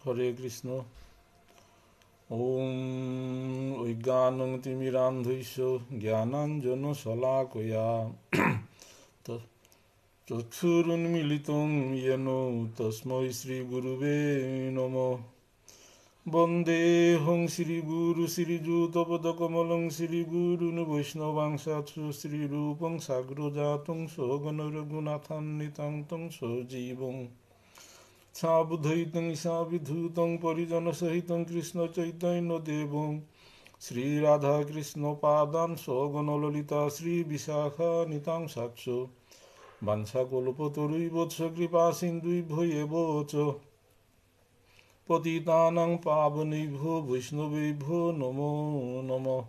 হরে কৃষ্ণ। ওম অজ্ঞানং তিমিরান্ধৈস্য জ্ঞানাঞ্জনশলাকয়া চক্ষুরুন্মিলিতং येन তস্मै শ্রীগুরুবে নমঃ। বন্দেহং শ্রীগুরু শ্রীযুতপদকমলং শ্রীগুরুन् বৈষ্ণবাংশাৎ শ্রীরূপং সাগ্রজাতং সগণরঘুনাথান্বিতং তং সজীবং সাবুধৈতং সাবিধূতং পরিজনসহিতং কৃষ্ণচৈতন্যদেবং শ্রীরাধাকৃষ্ণপাদান সগণললিতা শ্রীবিশাখানিতাং সাক্ষ বাঞ্ছাকল্পতরুইবৎস কৃপা সিন্ধুভ্যো এব চ পতিতানাং পাবনেভ্যো বৈষ্ণবেভ্যো নমো নমঃ।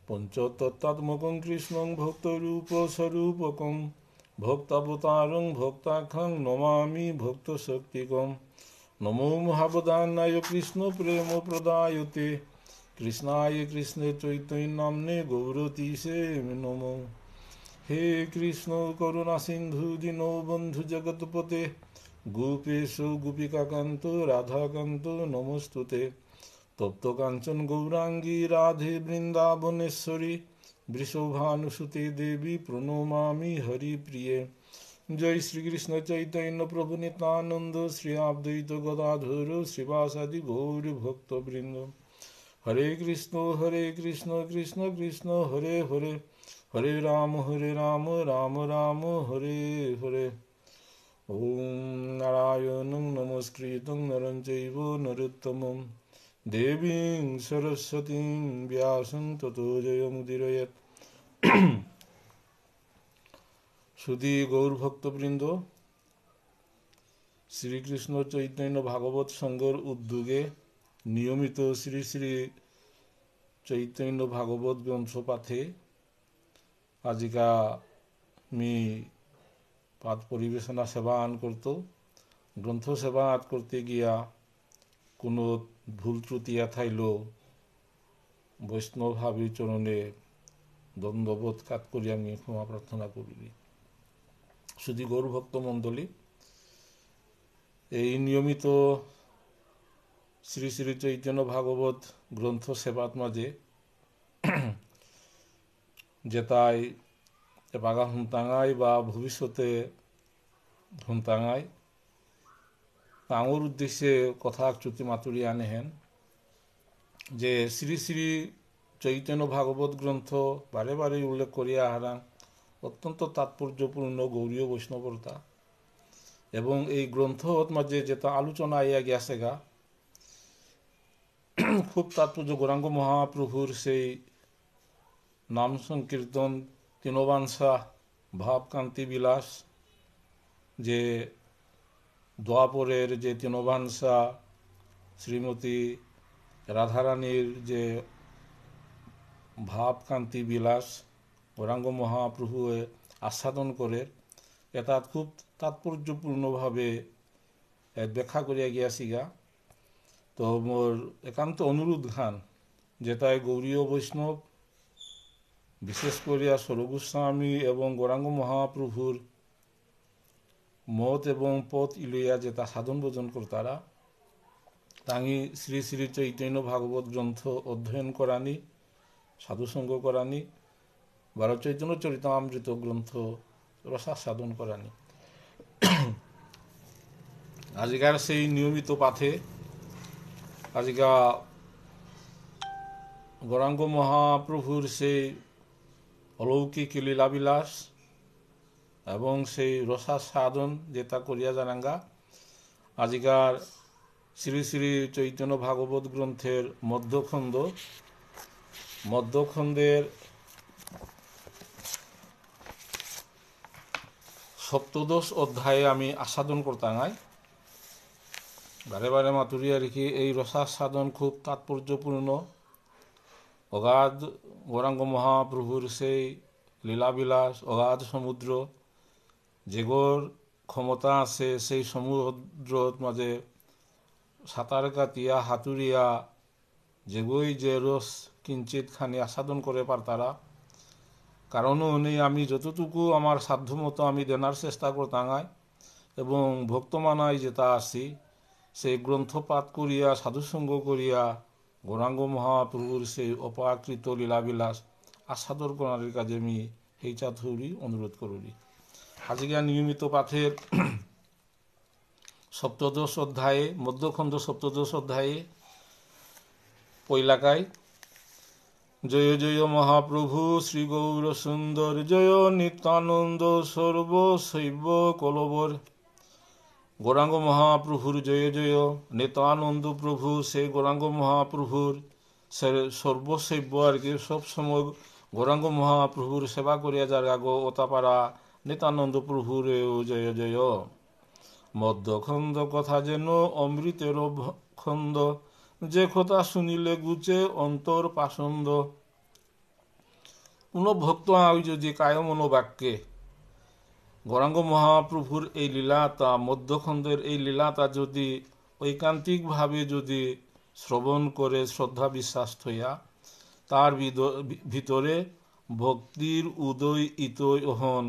পঞ্চতত্ত্বাত্মকং কৃষ্ণং ভক্তরূপস্বরূপকং ভক্তাবতারং ভক্তাখ্যং নমামি ভক্তশক্তিকং। নমো মহাবদান্যায় কৃষ্ণ প্রেম প্রদায়তে কৃষ্ণায় কৃষ্ণে চৈতন্যনাম্নে গৌরতীশে নমো। হে কৃষ্ণ করুণা সিন্ধু দীনবন্ধু জগৎপতে গোপেশ গোপিকাকান্ত রাধাকান্ত নমস্তুতে। তপ্ত কাঞ্চন গৌরাঙ্গী রাধে বৃন্দাবনেশ্বরী বৃষভানুসুতে দেবী প্রণমামি হরিপ্রিয়ে। জয় শ্রীকৃষ্ণ চৈতন্য প্রভু নিত্যানন্দ শ্রী অদ্বৈত গদাধর শ্রীবাসাদি গৌর ভক্তবৃন্দ। হরে কৃষ্ণ কৃষ্ণ কৃষ্ণ হরে হরে হরে রাম রাম রাম হরে হরে। ওম নারায়ণং নমস্কৃতং নরং চৈব নরোত্তমং দেবীং সরস্বতীং ব্যাসং ততো জয়মুদীরয়েৎ। সুধী গৌরভক্তবৃন্দ, শ্রীকৃষ্ণ চৈতন্য ভাগবত সংঘর উদ্যোগে নিয়মিত শ্রী শ্রী চৈতন্য ভাগবত গ্রন্থ পাঠে আজিকা মি পাঠ পরিবেশনা সেবা আন করত। গ্রন্থ সেবা আট করতে গিয়া কোনো ভুল ত্রুটি থাইল বৈষ্ণবভাবী চরণে দ্বন্দ্ববোধ কাট করি আমি ক্ষমা প্রার্থনা করি। শুধু গৌরভক্ত মণ্ডলী, এই নিয়মিত শ্রী শ্রী চৈতন্য ভাগবত গ্রন্থ সেবাত মাঝে যেটাই এবাগা হুমতাঙাই বা ভবিষ্যতে হুমতাঙাই তাঙর উদ্দেশ্যে কথা চ্যুতি মাতুরি আনেহেন যে শ্রী শ্রী চৈতন্য ভাগবত গ্রন্থ বারে বারে উল্লেখ করিয়া আহারাং অত্যন্ত তাৎপর্যপূর্ণ গৌরীয় বৈষ্ণবতা এবং এই গ্রন্থ মাঝে যেটা আলোচনা আইয়া গেছে গা খুব তাৎপর্য গৌরাঙ্গ মহাপ্রভুর সেই নাম সংকীর্তন তৃণবাঞ্ছা ভাবকান্তি বিলাস, যে দ্বাপরের যে তৃণবাঞ্ছা শ্রীমতী রাধারানীর যে ভাবকান্তি বিলাস গৌরাঙ্গ মহাপ্রভু আস্বাদন করে এটা খুব তাৎপর্যপূর্ণভাবে ব্যাখ্যা করিয়া গিয়াছিগা। তো মোর একান্ত অনুরোধ খান যেটাই গৌরীয় বৈষ্ণব বিশেষ করিয়া সরগোস্বামী এবং গৌরাঙ্গ মহাপ্রভুর মত এবং পথ ইলইয়া যেটা সাধন ভোজন করতারা তাঙি শ্রী শ্রী চৈতন্য ভাগবত গ্রন্থ অধ্যয়ন করানি, সাধুসঙ্গ করানি, বারো চৈতন্য চরিতামৃত গ্রন্থ রসা সাধন করানি। আজিকার সেই নিয়মিত পাঠে আজিকা গৌরাঙ্গ মহাপ্রভুর সেই অলৌকিক লীলাবিলাস এবং সেই রসা সাধন যেটা করিয়া জানাঙ্গা আজিকার শ্রী শ্রী চৈতন্য ভাগবত গ্রন্থের মধ্যখণ্ডের সপ্তদশ অধ্যায়ে আমি আস্বাদন করতাঙাই বারে বারে মাতুরিয়া রেখে। এই রসা সাধন খুব তাৎপর্যপূর্ণ, অগাধ গৌরাঙ্গ মহাপ্রভুর সেই লীলাবিলাস অগাধ সমুদ্র, যেগোর ক্ষমতা আছে সেই সমুদ্রর মাঝে সাঁতার কাটিয়া হাতুরিয়া যেগোই যে রস কিঞ্চিত খানি আস্বাদন করে পারতারা। কারণও নেই আমি যতটুকু আমার সাধ্যমতো আমি দেনার চেষ্টা করতাঙাই এবং ভক্তমানায় যেটা আছি সেই গ্রন্থ পাঠ করিয়া সাধুসঙ্গ করিয়া গৌরাঙ্গ মহাপ্রভুর সেই অপাকৃত লীলাবিলাস আস্বাদন করার কাজে আমি হেইচা থৌরি অনুরোধ করি। আজকে নিয়মিত পাঠের সপ্তদশ অধ্যায়ে মধ্যখণ্ড সপ্তদশ অধ্যায়ে পৈলাকায় জয় জয় মহাপ্রভু শ্রী গৌর সুন্দর জয় নিত্যানন্দ সর্বশৈব কলবর। গৌরাঙ্গ মহাপ্রভুর জয় জয় নিত্যানন্দ প্রভু সেই গৌরাঙ্গ মহাপ্রভুর সর্বশৈব আর কি সবসময় গৌরাঙ্গ মহাপ্রভুর সেবা করিয়া যার গো ওতাপাড়া নিত্যানন্দ প্রভুর জয় জয়। মধ্যখণ্ড কথা যেন অমৃতের খণ্ড, যে কথা শুনিলে গুচে অন্তর পাসন্দ। কোন ভক্ত আই যদি কায় মনোবাক্যে গৌরাঙ্গ মহাপ্রভুর এই লীলাতা মধ্যখণ্ডের এই লীলাতা যদি ঐকান্তিকভাবে যদি শ্রবণ করে শ্রদ্ধা বিশ্বাস থইয়া তার ভিতরে ভক্তির উদয় ইতয় হন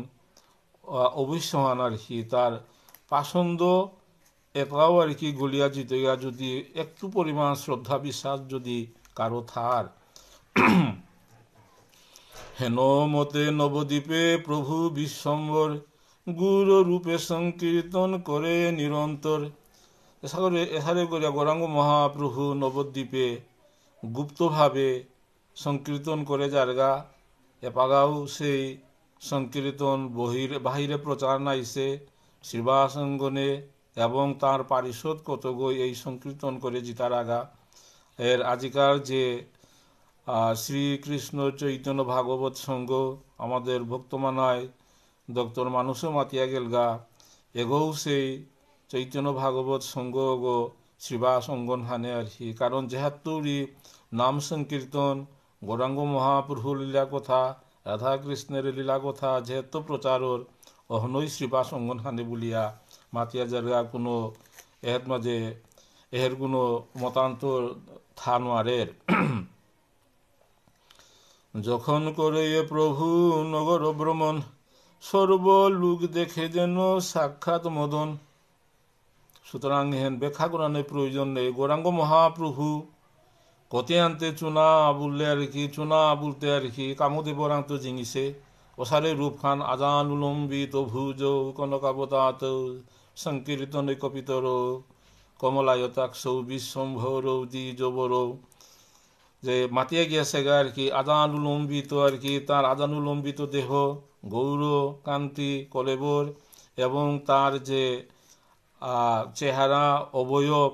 অবশ্যহান আর কি তার পাসন্দ এটাও আর কি গলিয়া জিতইয়া যদি একটু পরিমাণ শ্রদ্ধা বিশ্বাস যদি কারো থার। হেন মতে নবদ্বীপে প্রভু বিশ্বম্বর গুরু রূপে সংকীর্তন করে নিরন্তর। এসারে করিয়া গৌরাঙ্গ মহাপ্রভু নবদ্বীপে গুপ্তভাবে সংকীর্তন করে যারগা এপাগাও সেই সংকীর্তন বাহিরে প্রচার নাইছে শ্রীবাসঙ্গনে এবং তার পারিষদ কতগই এই সংকীর্তন করে জিতার আগা। এর আজিকার যে শ্রীকৃষ্ণ চৈতন্য ভাগবত সঙ্গ আমাদের ভক্তমানায় ডক্টর মানুষও মাতিয়া গেলগা এগোও সেই চৈতন্য ভাগবত সঙ্গ গো শ্রীবাস অঙ্গন হানে আর কি। কারণ যেহাতুরি নাম সংকীর্তন গৌরাঙ্গ মহাপ্রভুর লীলা কথা রাধা কৃষ্ণের লীলা কথা যেহেতু প্রচারর অহনই শ্রীবাস অঙ্গন হানে বলিয়া মাতিয়া জায়গা কোনো এর মাঝে এর কোনো মতান্তর থানোয়ারের। যখন করে প্রভু নগর ভ্রমণ সর্বলোক দেখে যেন সাক্ষাৎ মদন। সুতরাং হেন ব্যাখ্যা করানোর প্রয়োজন নেই। গৌরাঙ্গ মহাপ্রভু কতে আনতে চুনা বললে আর কি চুনা বলতে আর কি কামদেবরান্ত জিনিসে ওসারে রূপ খান আজান উলম্বিত ভুজ কনকাবতাত সংকীর্তন কপিতর কমলায়তাক্ষ বিশ্বম্ভর দ্বিজবর। যে মাতিয়া গিয়েছে গা আর কি আজানুলম্বিত আর কি তার আজানুলম্বিত দেহ গৌর কান্তি কলেবর এবং তার যে চেহারা অবয়ব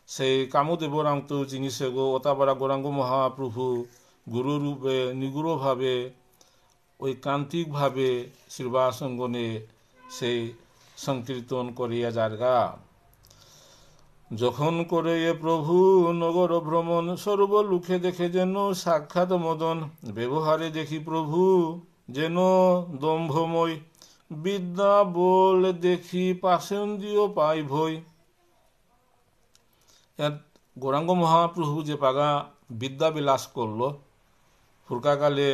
সেই কামদেবরান্ত জিনিসে গো ওতাপাড়া গৌরাঙ্গ মহাপ্রভু গুরুরূপে নিগুড়ভাবে ঐকান্তিকভাবে শ্রীবাসঙ্গনে সেই সংকীর্তন করিয়া যারগা। যখন করে প্রভু নগর ভ্রমণ সর্বলোকে দেখে যেন সাক্ষাৎ মদন। ব্যবহারে দেখি প্রভু যেন দম্ভময় বিদ্যা বল দেখি পাশন্দিও পাই ভয়। গৌরাঙ্গ মহাপ্রভু যে পাগা বিদ্যা বিলাস করল ফুরকাকালে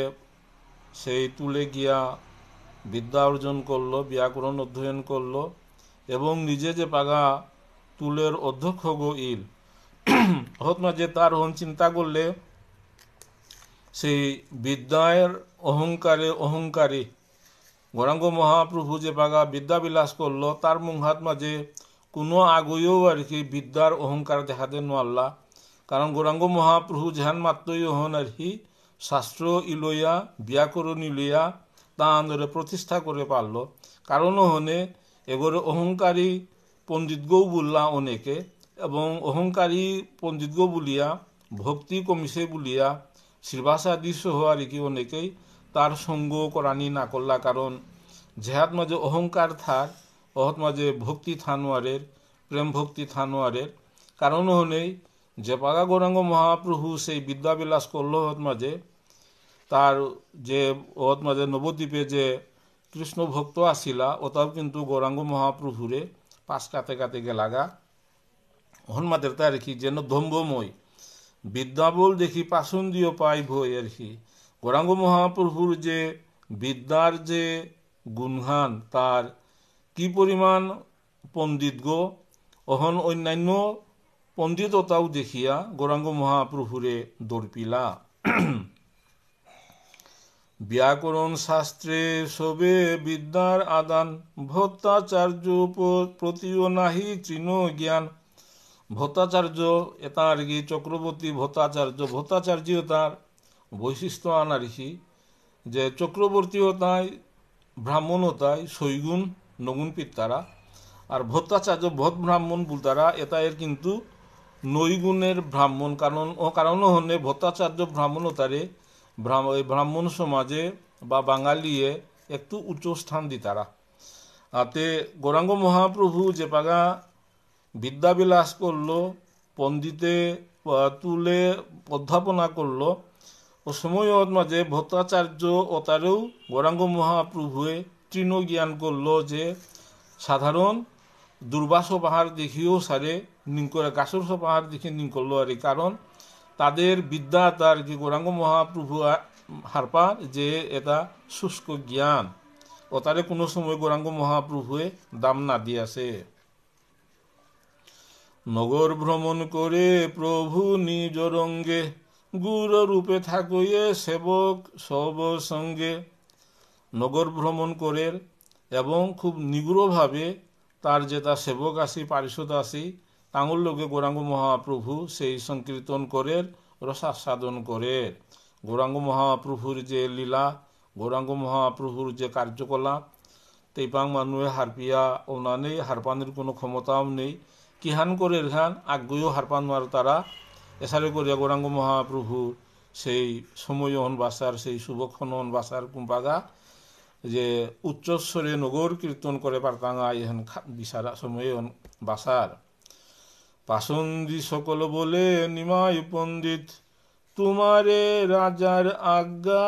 সেই তুলে গিয়া বিদ্যা অর্জন করলো ব্যাকরণ অধ্যয়ন করলো এবং নিজে যে পাগা তুলের অধ্যক্ষ গো ইল হতনা যে তার হন চিন্তা করলে সেই বিদ্যায়ের অহংকারী গৌরাঙ্গ মহাপ্রভু যে পাগা বিদ্যা বিলাস করলো তার মুহাত মাঝে কোনো আগেও আর কি বিদ্যার অহংকার দেখাতে নোয়াল্লা। কারণ গৌরাঙ্গ মহাপ্রভু যেহান মাত্রই হন আর কি শাস্ত্র ইলইয়া ব্যাকরণ ইলইয়া তা আন্দোলনে প্রতিষ্ঠা করে পারল। কারণও হনে এগোরে অহংকারী পণ্ডিতগৌ বললা অনেকে এবং অহংকারী পণ্ডিতগৌ বলিয়া ভক্তি কমিছে বলিয়া শ্রীবাসাদি সহ আর কি অনেকেই তার সঙ্গ করানি না করলা। কারণ যেহাত মাঝে অহংকার থার অহত মাঝে ভক্তি থানোয়ারের প্রেম ভক্তি থানোয়ারের কারণও হনেই যে পাগা গৌরাঙ্গ মহাপ্রভু সেই বিদ্যাবিলাস করল হত মাঝে তার যে ওত মাঝে নবদ্বীপে যে কৃষ্ণ ভক্ত আসিলা ওটাও কিন্তু গৌরাঙ্গ মহাপ্রভুরে পাশ কাতে কাতে গেলাগা হনমাদের তার কি যেন ধম্বময় বিদ্যা বল দেখি পাশন্দিও পাই ভয় আর কি। গৌরাঙ্গ মহাপ্রভুর যে বিদ্যার যে গুণগান তার কি পরিমাণ পণ্ডিত গো অহন অন্যান্য পণ্ডিততাও দেখিয়া গৌরাঙ্গ মহাপ্রভুরে দর্পিলা। ব্যাকরণ শাস্ত্রে সবে বিদ্যার আদান, ভট্টাচার্য প্রতিও নাহি তৃণ জ্ঞান। ভট্টাচার্য এটা আর কি চক্রবর্তী ভট্টাচার্য তার বৈশিষ্ট্য আনারিসি যে চক্রবর্তীয়তায় ব্রাহ্মণতায় সৈগুণ নগুণ পিতারা, আর ভট্টাচার্য ভট ব্রাহ্মণ বুলতারা এটা এর কিন্তু নৈগুণের ব্রাহ্মণ। কারণও হনে ভট্টাচার্য ব্রাহ্মণতারে ব্রাহ্মণ সমাজে বা বাঙালিয়ে একটু উচ্চ স্থান দিতারা। আতে গৌরাঙ্গ মহাপ্রভু যে পাগা বিদ্যাবিলাস করলো, পণ্ডিতে তুলে অধ্যাপনা করলো, ও সময়ত মাঝে ভট্টাচার্য ও তারেও গৌরাঙ্গ মহাপ্রভুয়ে তৃণ জ্ঞান করলো যে সাধারণ দুর্বাস পাহাড় দেখিও সারে নিঙ্করে গাছর পাহাড় দেখে নিং করলো আর কারণ তাদের বিদ্যা তার কি গৌরাঙ্গ মহাপ্রভু হারপা যে এটা শুষ্ক জ্ঞান ও তারে কোনো সময় গৌরাঙ্গ মহাপ্রভুয়ে দাম না দিয়াছে। নগর ভ্রমণ করে প্রভু নিজ রঙ্গে, গুরু রূপে থাকয়ে সেবক সব সঙ্গে। নগর ভ্রমণ করে এবং খুব নিগুড়ভাবে তার যেটা সেবক আসি পারিষদ আসি তাঙ্গুর লোকে গৌরাঙ্গ মহাপ্রভু সেই সংকীর্তন করে রসাস্বাদন করে। গৌরাঙ্গ মহাপ্রভুর যে লীলা, গৌরাঙ্গ মহাপ্রভুর যে কার্যকলাপ, তেইপাং মানুষে হারপিয়া ওনানে হারপানের কোনো ক্ষমতাও নেই। কিহান করে খান আগ্রহ হারপান মার তারা এসারে করিয়া গৌরাঙ্গ মহাপ্রভু সেই সময়ন বাসার সেই শুভক্ষণ বাসার কুম্পাগা যে উচ্চস্বরে নগর কীর্তন করে পারতাঙ্গা ইহান বিচারা সময়ন বাসার। পাসন্দি সকল বলে নিমাই পণ্ডিত, তোমারে রাজার আজ্ঞা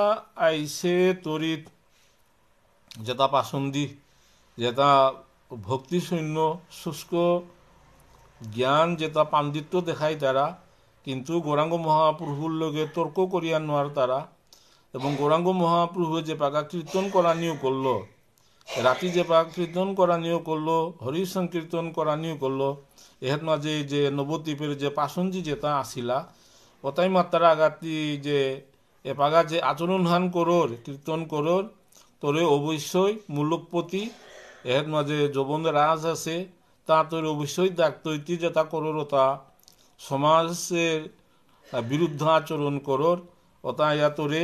আইসে তরিত। যেটা পাসন্দি, যেটা ভক্তিশূন্য শুষ্ক জ্ঞান, যেটা পাণ্ডিত্য দেখায় তারা, কিন্তু গৌরাঙ্গ মহাপ্রভুর লগে তর্ক করিয়া নোয়ার তারা। এবং গৌরাঙ্গ মহাপ্রভু যে পাকা কীর্তন করা নিয়েও করলো, রাতি যে পাক কীর্তন করা নিয়েও করলো, হরি সংকীর্তন করা নিয়েও করলো, এর মাঝে যে নবদ্বীপের যে পাসঞ্জি যেটা আসিলা ওটাই মাত্রার আঘাতি যে এপাগা যে আচরণ হান করোর কীর্তন করোর তোরে অবশ্যই মূল্যপতি এর মাঝে যৌবন রাজ আছে তা তোর অবশ্যই ডাক্তৈতি যেটা করোর ওটা সমাজের বিরুদ্ধ আচরণ করোর ওটা ইয়া তোরে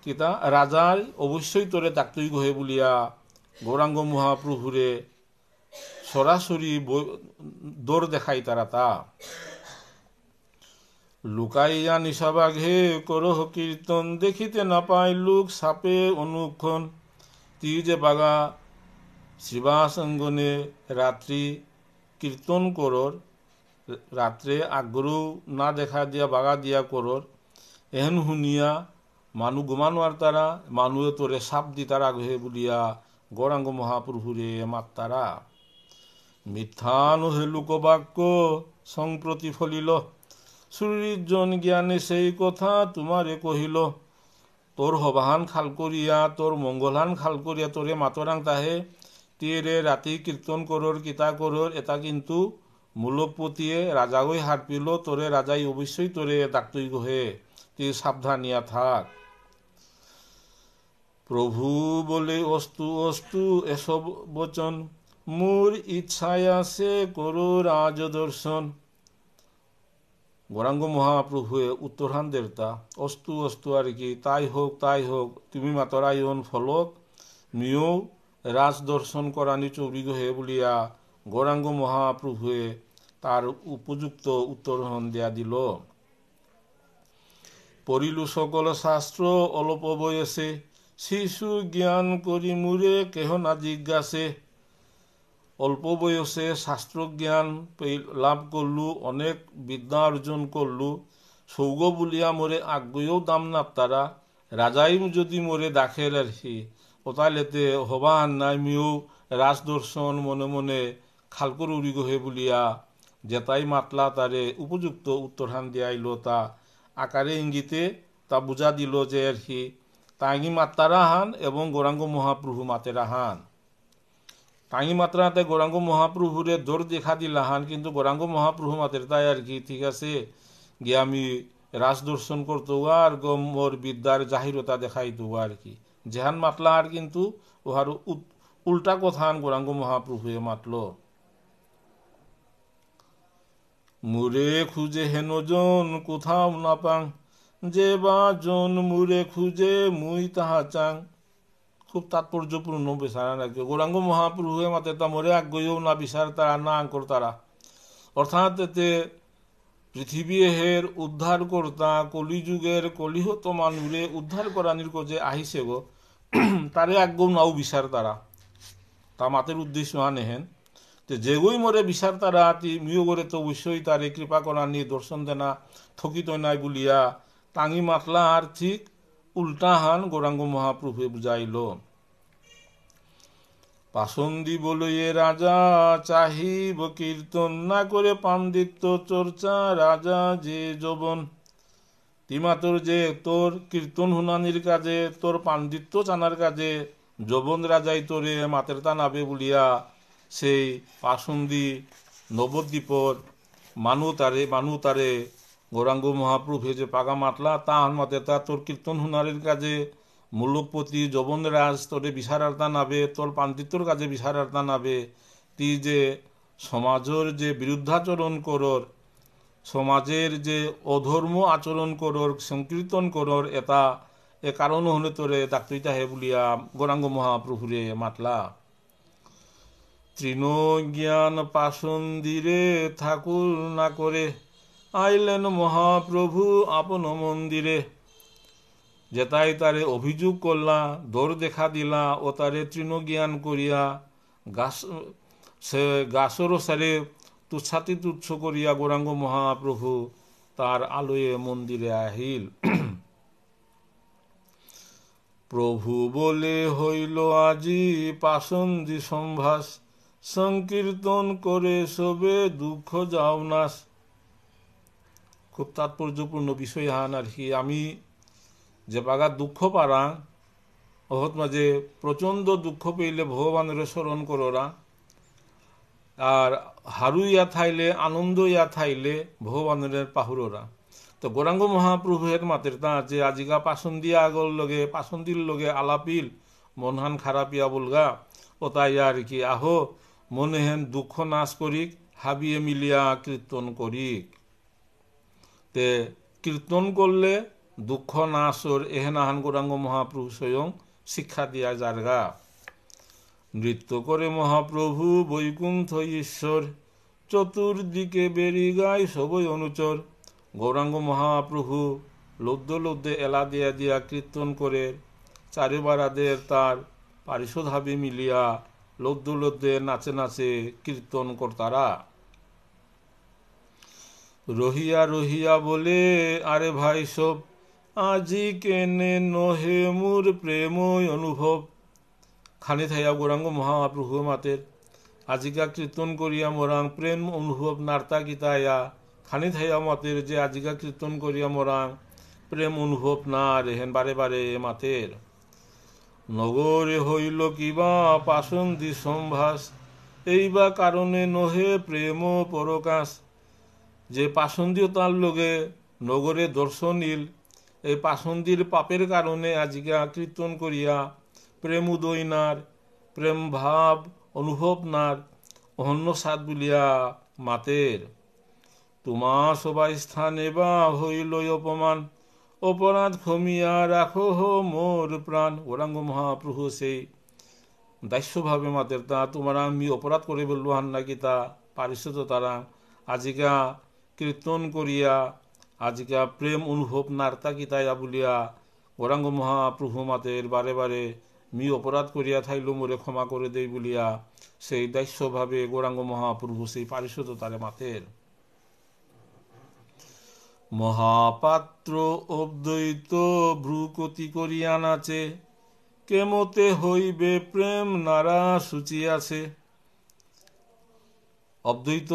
কিতা রাজার অবশ্যই তোরে ডাক্তই গহে বলিয়া গৌরাঙ্গ মহাপ্রভুরে সরাসরি দৌড় দেখাই তারা তা। লুকাইয়া নিশাবাঘে করহ কীর্তন, দেখিতে না পায় লোক সাপে অনুক্ষণ। তুই যে বাগা শিবাসঙ্গনে রাত্রি কীর্তন করর, রাত্রে আগ্রহ না দেখা দিয়া বাগা দিয়া করর, এহেন শুনিয়া মানুষ ঘুমানোয়ার তারা মানুহে তোরে সাপ দি তারা গহে বলিয়া গৌরাঙ্গ মহাপ্রভুরে মাত্তারা। মিথ্যানুহে লোকবাক্য সংপ্রতি ফলিল, সুরজন জ্ঞানে সেই কথা তোমারে কহিল। তোর হবাহান খাল করিয়া তোর মঙ্গলহান খাল করিয়া তোরে মাতরাং তাহে তীরে রাতি কীর্তন করর কিতা করর এটা কিন্তু মূলপতিয়ে রাজাগই হার পিল, তোরে রাজাই অবশ্যই তোরে ডাক্তই গহে, তুই সাবধানিয়া থাক। প্রভু বলে অস্তু অস্তু এসব বচন, মোর ইচ্ছায় আছে করো রাজ দর্শন। গৌরাঙ্গ মহাপ্রভু উত্তরহান দেবতা অস্তু অস্তু আর কি তাই হোক তুমি মাতরায়ন ফলক মিও রাজ দর্শন করানি চৌরি গহে বলিয়া গৌরাঙ্গ মহাপ্রভুয়ে তার উপযুক্ত উত্তরহন দিয়া দিল। পড়িলু সকল শাস্ত্র অল্প বয়সে, শিশু জ্ঞান করি মুরে কেহ না জিজ্ঞাসে। অল্প বয়সে শাস্ত্র জ্ঞান লাভ করলু, অনেক বিদ্যা অর্জন করলু, সৌগ বলিয়া মোরে আগ্রহও দাম না তারা রাজাই যদি মোরে দাখের আর কি ওতালেতে হবা নাই মিও রাজদর্শন মনে মনে খালকর উড়ি গহে বলিয়া যেতাই মাতলা তারে উপযুক্ত উত্তরহান দিয়াইল তা আকারে ইঙ্গিতে তা বুঝা দিল যে আর কি তাঙ্গি মাত্তারা হান এবং গৌরাঙ্গ মহাপ্রভু মাতেরা হান। তাই মাত্রাতে গৌরাঙ্গ মহাপ্রভুরে দৌড় দেখা দিলাহান, কিন্তু গৌরাঙ্গ মহাপ্রভু মাতের তাই আর কি ঠিক আছে গিয়ে আমি রাস দর্শন করতো আর মোর বিদ্যার জাহিরতা দেখাইতো আর কি যেহান মাতলা আর কিন্তু ওহার উল্টা কথা গৌরাঙ্গ মহাপ্রভুয়ে মাতল। মুরে খুঁজে হেনজন কোথাও না পাং, যে বা জন মুরে খুঁজে মুই তাহা চাং। খুব তাৎপর্যপূর্ণ বিচারা নাকি গৌরাঙ্গ মহাপ্রভুয়ে মাতে তা মরে আগ্রহীও না বিচার তারা না আঙ্কর তারা, অর্থাৎ এতে পৃথিবী হের উদ্ধার কর্তা কলিযুগের কলিহত মানুরে উদ্ধার করানির যে আহিছে গো তারে আগ্রহ নাও বিচার তারা, তা মাতের উদ্দেশ্য আনেহেন যেগই মরে বিচার তারা মিও করে তো অবশ্যই তারে কৃপা করানি দর্শন দেনা থকিত নাই বলিয়া টাঙি মাতলা আর ঠিক উল্টা হান গৌরাঙ্গ মহাপ্রভু বুঝাইল। পাসন্দি বলয়ে রাজা চাহিব কীর্তন, না করে পাণ্ডিত্য চর্চা রাজা যে যৌবন। তিমা তোর যে তোর কীর্তন হুনানির কাজে তোর পাণ্ডিত্য জানার কাজে যৌবন রাজাই তোরে মাতের তা নাবে বলিয়া সেই পাসন্দি নবদ্বীপর মানু তারে গৌরাঙ্গ মহাপ্রভু যে পাগা মাতলা তাহান মাতে তা তোর কীর্তন হুনারের কাজে মূল্যপতি যৌবন রাজ তোরে বিচারার্তা নাবে, তোর পাণ্ডিত্যর কাজে বিচারার্তা নাবে। তি যে সমাজের যে বিরুদ্ধাচরণ করর, সমাজের যে অধর্ম আচরণ করর সংকীর্তন করর এটা এ কারণ হলে তোরে ডাক্তরিতা হে বলিয়া গৌরাঙ্গ মহাপ্রভুরে মাতলা। তৃণ জ্ঞান পাসন্দিরে ঠাকুর না করে আইলেন মহাপ্রভু আপন মন্দিরে। যেতাই তারে অভিযোগ করলা দৌড় দেখা দিলা ও তারে তৃণজ্ঞান করিয়া গাছর সারে তুচ্ছাতি তুচ্ছ করিয়া গৌরাঙ্গ মহাপ্রভু তার আলোয়ে মন্দিরে আহিল। প্রভু বলে হইল আজি পাসন্দি সম্ভাস, সংকীর্তন করে সবে দুঃখ যাও নাশ। খুব তাৎপর্যপূর্ণ বিষয় হান আর কি আমি যে বাগা দুঃখ পারা অহত মাঝে প্রচণ্ড দুঃখ পেইলে ভগবানের স্মরণ করোরা, আর হারু ইয়া থাইলে আনন্দ ইয়া থাইলে ভগবানের পাহুরোরা। তো গৌরাঙ্গ মহাপ্রভুয়ের মাতের তা যে আজিকা পাসন্দিয়া আগর লগে পাসন্দির লগে আলাপিল মনহান খারাপিয়া বলগা ও তাই আর কি আহো মনে হেন দুঃখ নাশ করিক হাবিয়ে মিলিয়া কীর্তন করিক। তে কীর্তন করলে দুঃখ নাশর এহেনাহান গৌরাঙ্গ মহাপ্রভু স্বয়ং শিক্ষা দিয়া জারগা। নৃত্য করে মহাপ্রভু বৈকুণ্ঠ ঈশ্বর, চতুর্দিকে বেরি গায় সবই অনুচর। গৌরাঙ্গ মহাপ্রভু লদ্দে এলা দিয়া দিয়া কীর্তন করে চারিবারাদের তার পারিষদভাবে মিলিয়া লদ্দে নাচে নাচে কীর্তন কর্তারা। রহিয়া রহিয়া বলে আরে ভাই সব, আজি কেনে নহে মোর প্রেম অনুভব। খানি থাইয়া গৌরাঙ্গ মহাপ্রভু মাতের আজিকা কীর্তন করিয়া মোরাং প্রেম অনুভব নার্তা গীতায়া। খানি থাইয়া মাতের যে আজিকা কীর্তন করিয়া মোরাং প্রেম অনুভব না রেহেন বারে বারে মাতের। নগরে হইল কিবা পাসন্দি সম্ভাস, এইবা কারণে নহে প্রেম পরকাশ। যে পাসন্দিয়তার লগে নগরে দর্শনীল এই পাসন্দির পাপের কারণে আজিকা কীর্তন করিয়া প্রেম উদয় নার প্রেম ভাব অনুভব নার অন্য সাত বলিয়া মাতের। তোমা সবাই স্থানে বা হইল অপমান, অপরাধ ক্ষমিয়া রাখো মোর প্রাণ। গৌরাঙ্গ মহাপ্রভু সেই দাস্যভাবে মাতের তা তোমার আমি অপরাধ করে বলবো হান নাকি তা পারিস তো তারা আজিকা কীর্তন করিয়া আজিকা প্রেম অনুভব নার্তা কি তাইয়া বলিয়া গৌরাঙ্গ মহাপ্রভু মাতের বারে বারে মি অপরাধ করিয়া থাইল মোরে ক্ষমা করে দেই বলিয়া সেই দাস্যভাবে গৌরাঙ্গ মহাপ্রভু সেই পারিষদ তারে মাতের। মহাপাত্র অদ্বৈত ভ্রুকতি করিয়া নাচে, কেমতে হইবে প্রেম নারা সূচি আছে। অদ্বৈত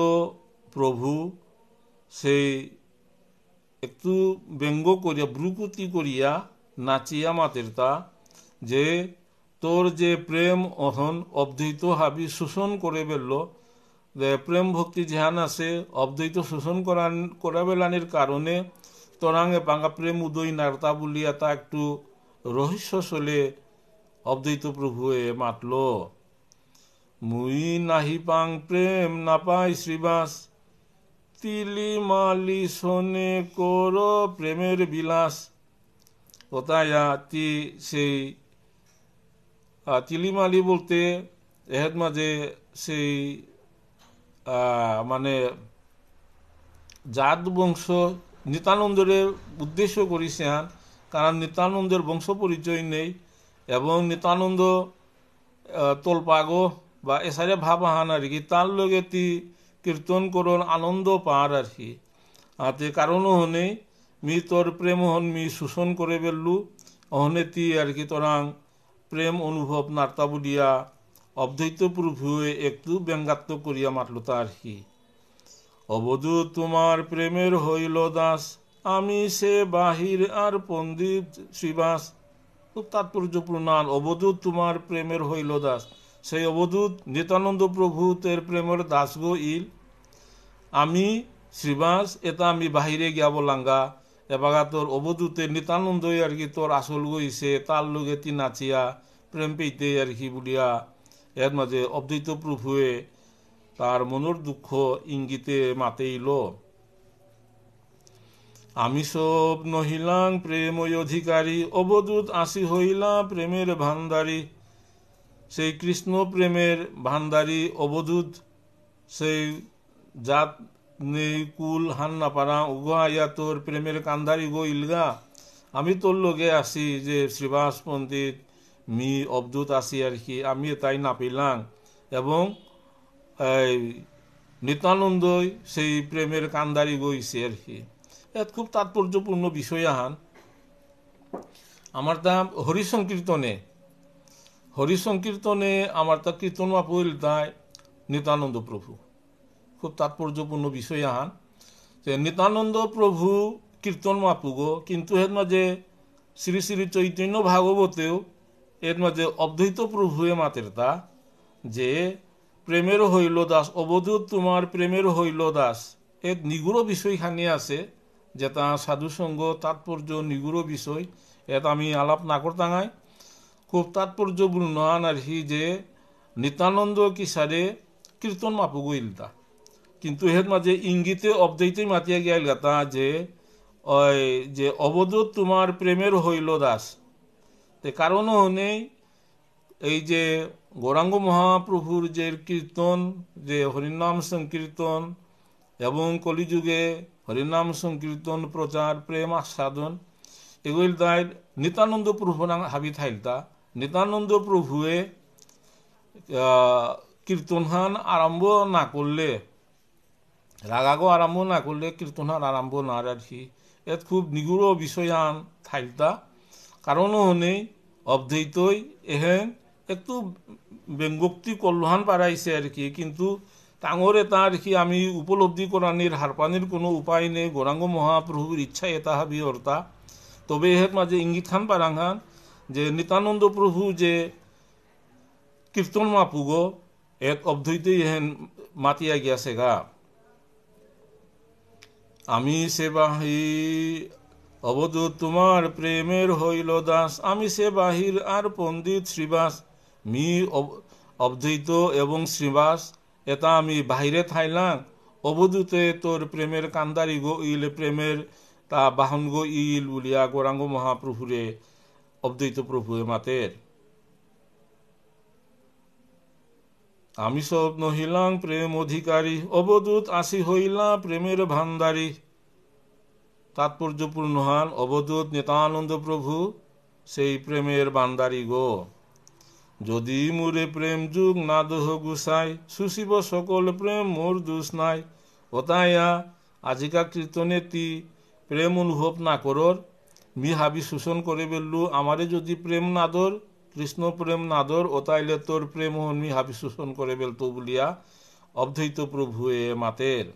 প্রভু সেই একটু ব্যঙ্গ করিয়া ভ্রুকুতি করিয়া নাচিয়া মাতের তা যে তোর যে প্রেম অহন অবধৃত হাবি শোষণ করে বেলল, যে প্রেম ভক্তি যেহান আছে অবধৃত শোষণ করা বেলানির কারণে তোরাঙে পাঙ্গা প্রেম উদয় নারতা বলি এটা একটু রহস্য চলে অবধৃত প্রভুয়ে মাতল। মুই নাহি পাং প্রেম নাপাই শ্রীবাস, তিলি মালি শোনে কর প্রেমের বিলাস। ওতায়া সেই তিলিমালি বলতে এর মাঝে সেই মানে জাত বংশ নিত্যানন্দের উদ্দেশ্য করেছেন, কারণ নিত্যানন্দের বংশ পরিচয় নেই এবং নিত্যানন্দ তোলপাগো বা এসারে ভাব আহান আর কি, তার লগে তি কীর্তন করন আনন্দ পার আর কি। আতে কারণও হনে মি তোর প্রেম হন মি শোষণ করে বেললু অহনে তি আর কি তোরাং প্রেম অনুভব নার্তা বুলিয়া অবধৈত প্রভুয়ে একটু ব্যঙ্গাত্ম করিয়া মাতল তার কি। অবধূত তোমার প্রেমের হইল দাস, আমি সে বাহির আর পণ্ডিত শ্রীবাস। খুব তাৎপর্যপূর্ণ। অবধূত তোমার প্রেমের হইল দাস, সেই অবধূত নিত্যানন্দ প্রভু তের প্রেমের দাস গো ইল, আমি শ্রীবাস এটা আমি বাহিরে গিয়া বলাঙ্গা। এবাগা তোর অবধূতের নিত্যানন্দই আর কি তোর আসল গইছে, তার লগে তি নাচিয়া প্রেম পেইতে আর কি বলিয়া এর মাঝে অবধৃত প্রভুয়ে তার মনের দুঃখ ইঙ্গিতে মাতেইল। আমি সব নহিলাং প্রেম অধিকারী, অবধূত আসি হইলা প্রেমের ভান্ডারী। সেই কৃষ্ণ প্রেমের ভান্ডারী অবধূত, সেই জাত নেই কুল হান না পারা উগা ইয়া তোর প্রেমের কান্দারি গো ইলগা। আমি তোর লগে আসি যে শ্রীবাস পণ্ডিত মি অবধূত আসি আর কি, আমি তাই না পেলাম। এবং নিত্যানন্দই সেই প্রেমের কান্দারি গইছে আর কি। এত খুব তাৎপর্যপূর্ণ বিষয় আহান। আমার তা হরিসংকীর্তনে আমার তা কীর্তন মাপুল তাই নিত্যানন্দ প্রভু। খুব তাৎপর্যপূর্ণ বিষয় আহান যে নিত্যানন্দ প্রভু কীর্তন মাপুগো, কিন্তু এর মাঝে শ্রী শ্রী চৈতন্য ভাগবতেও এর মাঝে অবধৃত প্রভুয়ে মাতের তা যে প্রেমের হইল দাস, অবধূত তোমার প্রেমের হইল দাস। এর নিগুড় বিষয়খানি আছে যেটা সাধুসঙ্গ তাৎপর্য নিগুড় বিষয়, এটা আমি আলাপ না করতাঙাই। খুব তাৎপর্যপূর্ণ আর কি যে নিত্যানন্দ কিসারে কীর্তন মাপু গইলতা, কিন্তু এর মাঝে ইঙ্গিতে অবধৈতে মাতিয়া গিয়াল গাতা যে অবধূত তোমার প্রেমের হইল দাস। তে কারণও নেই এই যে গৌরাঙ্গ মহাপ্রভুর যে কীর্তন, যে হরিনাম সংকীর্তন এবং কলিযুগে হরিনাম সংকীর্তন প্রচার প্রেম আস্বাদন এগুলি তাই নিত্যানন্দ প্রভু হাবি থাইলতা। নিত্যানন্দ প্রভুয়ে কীর্তনহান আরম্ভ না করলে, রাগাগো আরম্ভ না করলে কীর্তনহান আরম্ভ না রাখি। এত খুব নিগুড় বিষয়ান থাইলতা। কারণও নেই অবধৈতই এহেন একটু ব্যঙ্গোক্তি কল্যাণ পারাইছে আর কি, কিন্তু টাঙরে তা আর কি আমি উপলব্ধি করানির হারপানির কোনো উপায় নেই। গৌরাঙ্গ মহাপ্রভুর ইচ্ছা এটা হাবি অর্তা। তবে এর মাঝে ইঙ্গিত খান পারাঙ্গান যে নিত্যানন্দ প্রভু যে কীর্তন মাপুগো এক অবধৈতে এহেন মাতিয়া গিয়াছে গা। আমি সে বাহির অবধূত তোমার প্রেমের হইল দাস, আমি সে বাহির আর পণ্ডিত শ্রীবাস। মি অবধৈত এবং শ্রীবাস এটা আমি বাহিরে থাইলাম, অবধূতে তোর প্রেমের কান্দারি গো ইল, প্রেমের তা বাহন গো ইল বলিয়া গৌরাঙ্গ মহাপ্রভুরে অবধৈত প্রভুয়ে মাতের। আমি সব নহিলাম প্রেম অধিকারী, অবধূত আসি হইলা প্রেমের ভান্ডারী। তাৎপর্যপূর্ণ হান অবধূত নিত্যানন্দ প্রভু সেই প্রেমের ভান্ডারী গো। যদি মুরে প্রেম যুগ না দহ গুসাই, সুশিব সকল প্রেম মোর দোষ নাই। ওতাইয়া আজিকা কীর্তনে তি প্রেম অনুভব না করর, মি হাবি শোষণ করে বেললু আমারে যদি প্রেম নাদর, কৃষ্ণ প্রেম নাদর, ওতাইলে তোর প্রেম মি হাবি শোষণ করে বেলতো বলিয়া অবধৈত প্রভুয়ে মাতের।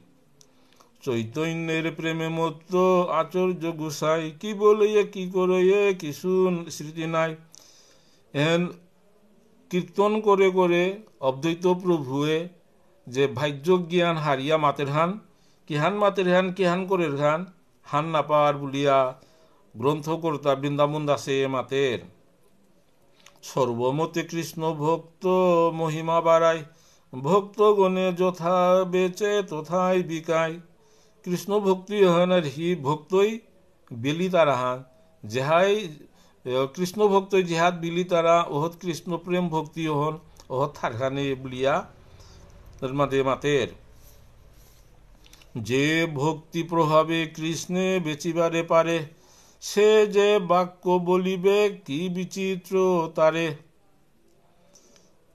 চৈতন্যের প্রেমে মত্ত আচর্য গুসাই, কি বলিয়ে কি করে কিছু স্মৃতি নাই। এহেন কীর্তন করে করে অদ্বৈত প্রভুয়ে যে ভাগ্য জ্ঞান হারিয়া মাতের হান কিহান মাতের হান কিহান করে হান হান নাপার বলিয়া গ্রন্থকর্তা বৃন্দাবন দাসে মাতের সর্বমতে কৃষ্ণ ভক্ত মহিমা বাড়ায় ভক্তগণে যথা বেচে তথায় বিকায় কৃষ্ণ ভক্তি হনের হি ভক্তই বেলি তারা হান যেহাই কৃষ্ণ ভক্তই যেহাত বিলি তারা ওহত কৃষ্ণ প্রেম ভক্তি হন ওহত থারখানে বলিয়া মাতে মাতের যে ভক্তি প্রভাবে কৃষ্ণে বেচিবারে পারে সে যে বাক্য বলিবে কি বিচিত্র তারে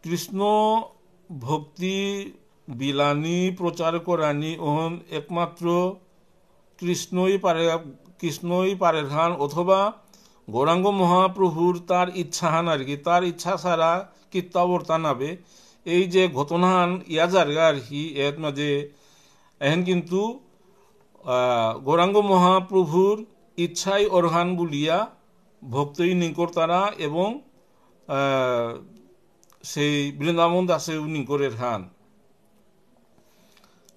কৃষ্ণ ভক্তি বিলানি প্রচার করানি ওহন একমাত্র কৃষ্ণই পারে হান অথবা গৌরাঙ্গ মহাপ্রভুর তার ইচ্ছা হান আর কি তার ইচ্ছা ছাড়া কীর্তাবর্তা নাবে এই যে ঘটনাহান ইয়া জায়গা আর কি এর মাঝে এখন কিন্তু গৌরাঙ্গ মহাপ্রভুর ইচ্ছাই অরহান বলিয়া ভক্তই নিকর তারা এবং সেই বৃন্দাবন দাসে নিকরের হান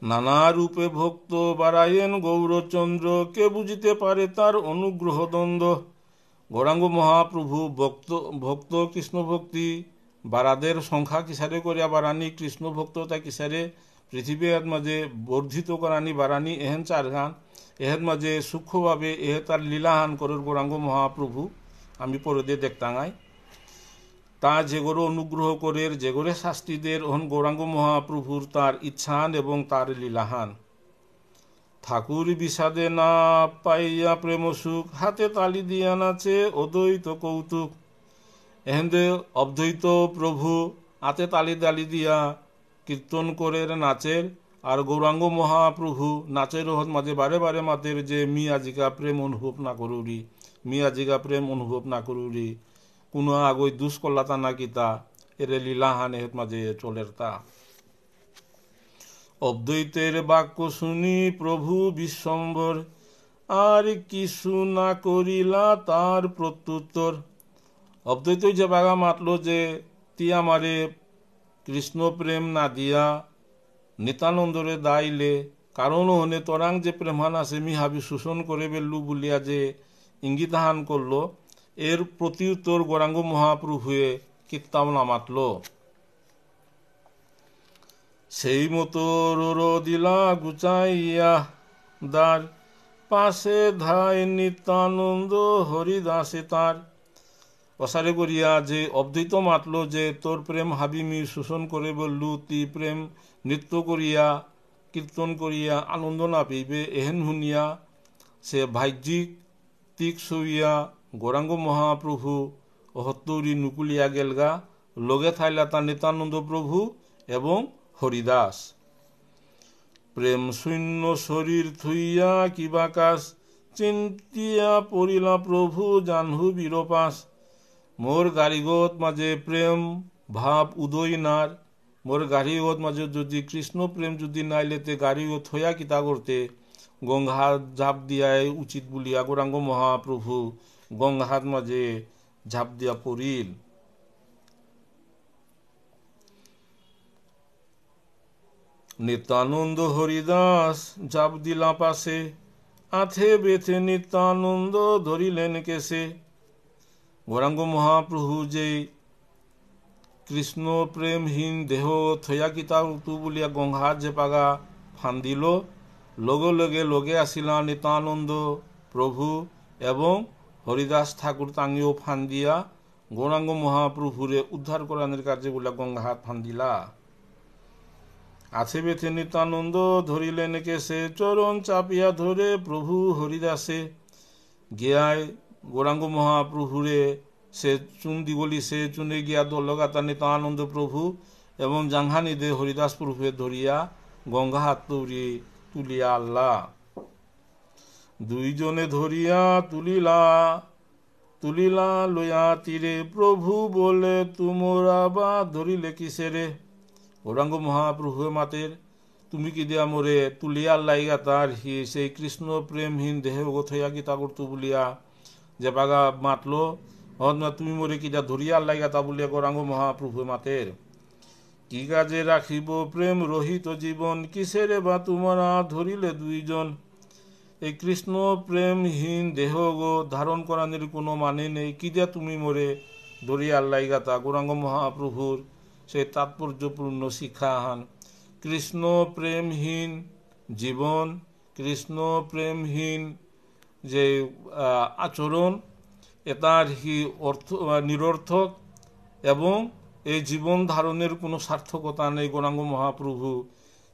নানা রূপে ভক্ত বাড়ায়েন গৌরচন্দ্র কে বুঝিতে পারে তার অনুগ্রহ দ্বন্দ্ব গৌরাঙ্গ মহাপ্রভু ভক্ত কৃষ্ণ ভক্তি বারাদের সংখ্যা কিসারে করিয়া বাড়ানি কৃষ্ণ ভক্ততা কিসারে পৃথিবীর মাঝে বর্ধিত করানি বাড়ানি এহেন চার গান এহের মাঝে সূক্ষ্মভাবে এহে তার লীলাহান করের গৌরাঙ্গ মহাপ্রভু আমি পরে দিয়ে দেখতাঙাই তা যে গরু অনুগ্রহ করের যে গরে শাস্তিদের ওহন গৌরাঙ্গ মহাপ্রভুর তার ইচ্ছান এবং তার লীলাহান ঠাকুর বিষাদে না পাইয়া প্রেম সুখ হাতে তালি দিয়া নাচে অদ্বৈত কৌতুক এহেন্দে অদ্বৈত প্রভু হাতে তালি দিয়া কীর্তন করে নাচের আর গৌরাঙ্গ মহাপ্রভু নাচের মাঝে বারে বারে মাতের যে মি আজিকা প্রেম অনুভব না করুরি কোনো আগই দুষ করলাতা না কিতা এর লীলাহান এর মাঝে চলের তা অদ্বৈতের বাক্য শুনি প্রভু বিশ্বম্বর আর কিছু না করিলা তার প্রত্যুত্তর অদ্বৈত যে বাগা মাতলো যে তিয়া মারে কৃষ্ণ প্রেম না দিয়া নিতানন্দরে দাইলে কারণ হনে তরাং যে প্রেমান আছে মি হাবি শোষণ করে বেললু বলিয়া যে ইঙ্গিতাহান করল এর প্রত্যুত্তর গৌরাঙ্গ মহাপ্রভুয়ে কীর্তাবনা মাতল সেই মতো রোরো দিলা গুচাইয়া দ্বার পাশে ধায় নিত্যানন্দ হরিদাসে তার অসারে করিয়া যে অদ্বৈত মাতল যে তোর প্রেম হাবিমি শোষণ করে বললু তি প্রেম নৃত্য করিয়া কীর্তন করিয়া আনন্দ না পেইবে এহেন শুনিয়া সে ভাজ্যিক তিক সইয়া গৌরাঙ্গ মহাপ্রভু হত্তরি নুকুলিয়া গেলগা লগে থাইলা তা নিত্যানন্দ প্রভু এবং হরিদাস প্রেম শূন্য শরীর থুইয়া কিবাকাশ চিন্তিয়া পড়িলা প্রভু জানহু বীরপাস মোর গাড়িগত মাঝে প্রেম ভাব উদয় নার মোর গাড়িগত মাঝে যদি কৃষ্ণ প্রেম যদি নাইলেতে গাড়িগত হইয়া কিতা করতে গঙ্গাহাত ঝাপ দিয়াই উচিত বলিয়া গৌরাঙ্গ মহাপ্রভু গঙ্গাহাত মাঝে ঝাপ দিয়া পড়িল নিত্যানন্দ হরিদাস ঝাপ দিলা পাশে আথে বেথে নিত্যানন্দ ধরিলেন কেসে গৌরাঙ্গ মহাপ্রভু যে কৃষ্ণ প্রেমহীন দেহ থয়া কিতা তু বলিয়া গঙ্গাহাত যে পাগা ফান্দিল লগে লগে আসিলা নিত্যানন্দ প্রভু এবং হরিদাস ঠাকুর তাঙ্গিও ফান্দিয়া গৌরাঙ্গ মহাপ্রভুরে উদ্ধার করানোর কার্যে বলিয়া গঙ্গাহাত ফান্দিলা আছে বেথে নিত্যানন্দ ধরিলেন কেসে চরণ চাপিয়া ধরে প্রভু হরিদাসে গিয়ায় গৌরাঙ্গ মহাপ্রভুরে সে চুন দিগলি সে চুনে গিয়া দলগাতা নিত্যানন্দ প্রভু এবং জাংহানি দে হরিদাস প্রভুয়ে ধরিয়া গঙ্গাহাত তুলিয়া আল্লাহ দুইজনে ধরিয়া তুলিলা লইয়া তীরে প্রভু বলে তুমরা বা ধরিলে কিসেরে গৌরাঙ্গ মহাপ্রভু মাতের তুমি কি দিয়া মোরে তুলিয়া লাইগা তার হি সেই কৃষ্ণ প্রেমহীন দেহ গথয়া গীতা করতু বলিয়া যে বাগা মাতলো তুমি মোরে কিটা ধরিয়ার লাগাতা বলিয়া গৌরাঙ্গ মহাপ্রভু মাতের। কি কাজে রাখিব প্রেম রহিত জীবন, কিসেরে বা তোমরা ধরিলে দুইজন। এই কৃষ্ণ প্রেমহীন দেহ গো ধারণ করানোর কোনো মানে নেই, কি দিয়া তুমি মোরে ধরিয়ার লাগাতা। গৌরাঙ্গ মহাপ্রভুর সেই তাৎপর্যপূর্ণ শিক্ষাহান। কৃষ্ণ প্রেমহীন জীবন, কৃষ্ণ প্রেমহীন যে আচরণ, এটার অর্থ নিরর্থক এবং এই জীবন ধারণের কোনো সার্থকতা নেই। গৌরাঙ্গ মহাপ্রভু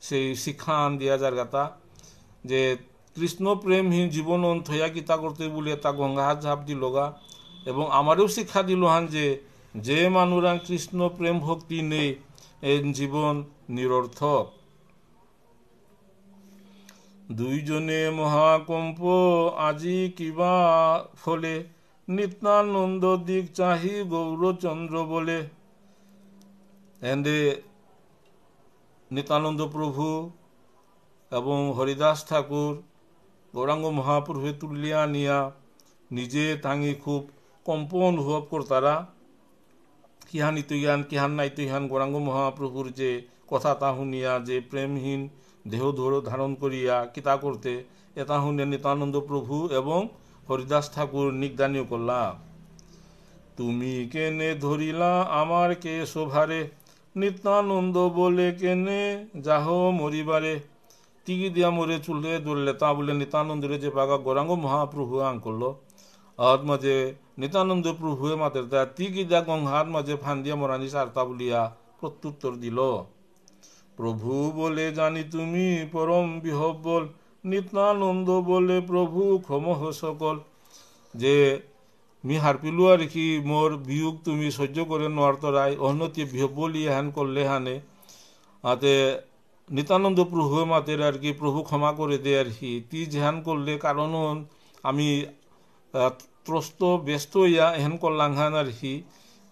সেই শিক্ষান দিয়া যার গাতা যে কৃষ্ণ প্রেমহীন জীবন অন্থয়া কিতা করতে বলে তা গঙ্গাহাত ঝাপ দিল গা। এবং আমারও শিক্ষা দিল হান যে মানুরা কৃষ্ণ প্রেম ভক্তি নেই এই জীবন নিরর্থক। দুইজনে মহাকম্প আজি কিবা ফলে, নিত্যানন্দ দিক চাহি গৌরচন্দ্র বলে। এন্ডে নিত্যানন্দ প্রভু এবং হরিদাস ঠাকুর গৌরাঙ্গ মহাপ্রভু তুলিয়া নিয়া নিজে তাঙি খুব কম্প অনুভব করতারা। কিহান ইতুইহান কিহান না ইতুইহান গৌরাঙ্গ মহাপ্রভুর যে কথা তা শুনিয়া যে প্রেমহীন দেহ ধারণ করিয়া কিতা করতে, এটা শুনে নিত্যানন্দ প্রভু এবং হরিদাস ঠাকুর নিগদানীয় করলা। তুমি কেনে ধরিলা আমার কে শোভারে, নিত্যানন্দ বলে কেনে যাহ মরিবারে। টিকি দিয়া মরে চুলে ধরলে তা বলে নিত্যানন্দরে যে পাগা গৌরাঙ্গ মহাপ্রভু আং করলো। হাত মাঝে নিত্যানন্দ প্রভুয়ে মাতের তা টিকি দিয়া গঙ্গাহাত মাঝে ফান দিয়া মরানি সারতা বলিয়া প্রত্যুত্তর দিল। প্রভু বলে জানি তুমি পরম বিহব্বল, নিত্যানন্দ বলে প্রভু ক্ষমহ সকল। যে মি হারপিলু আর কি মোর বিয়োগ তুমি সহ্য করে নোয়ার তরাই অন্যতি বিহব্বলি হ্যান করলে হানে। হাতে নিত্যানন্দ প্রভু মাতের আর কি প্রভু ক্ষমা করে দে আর কি, তি যেহান করলে কারণ আমি ত্রস্ত ব্যস্ত ইয়া এহেন করলাম হান আর কি,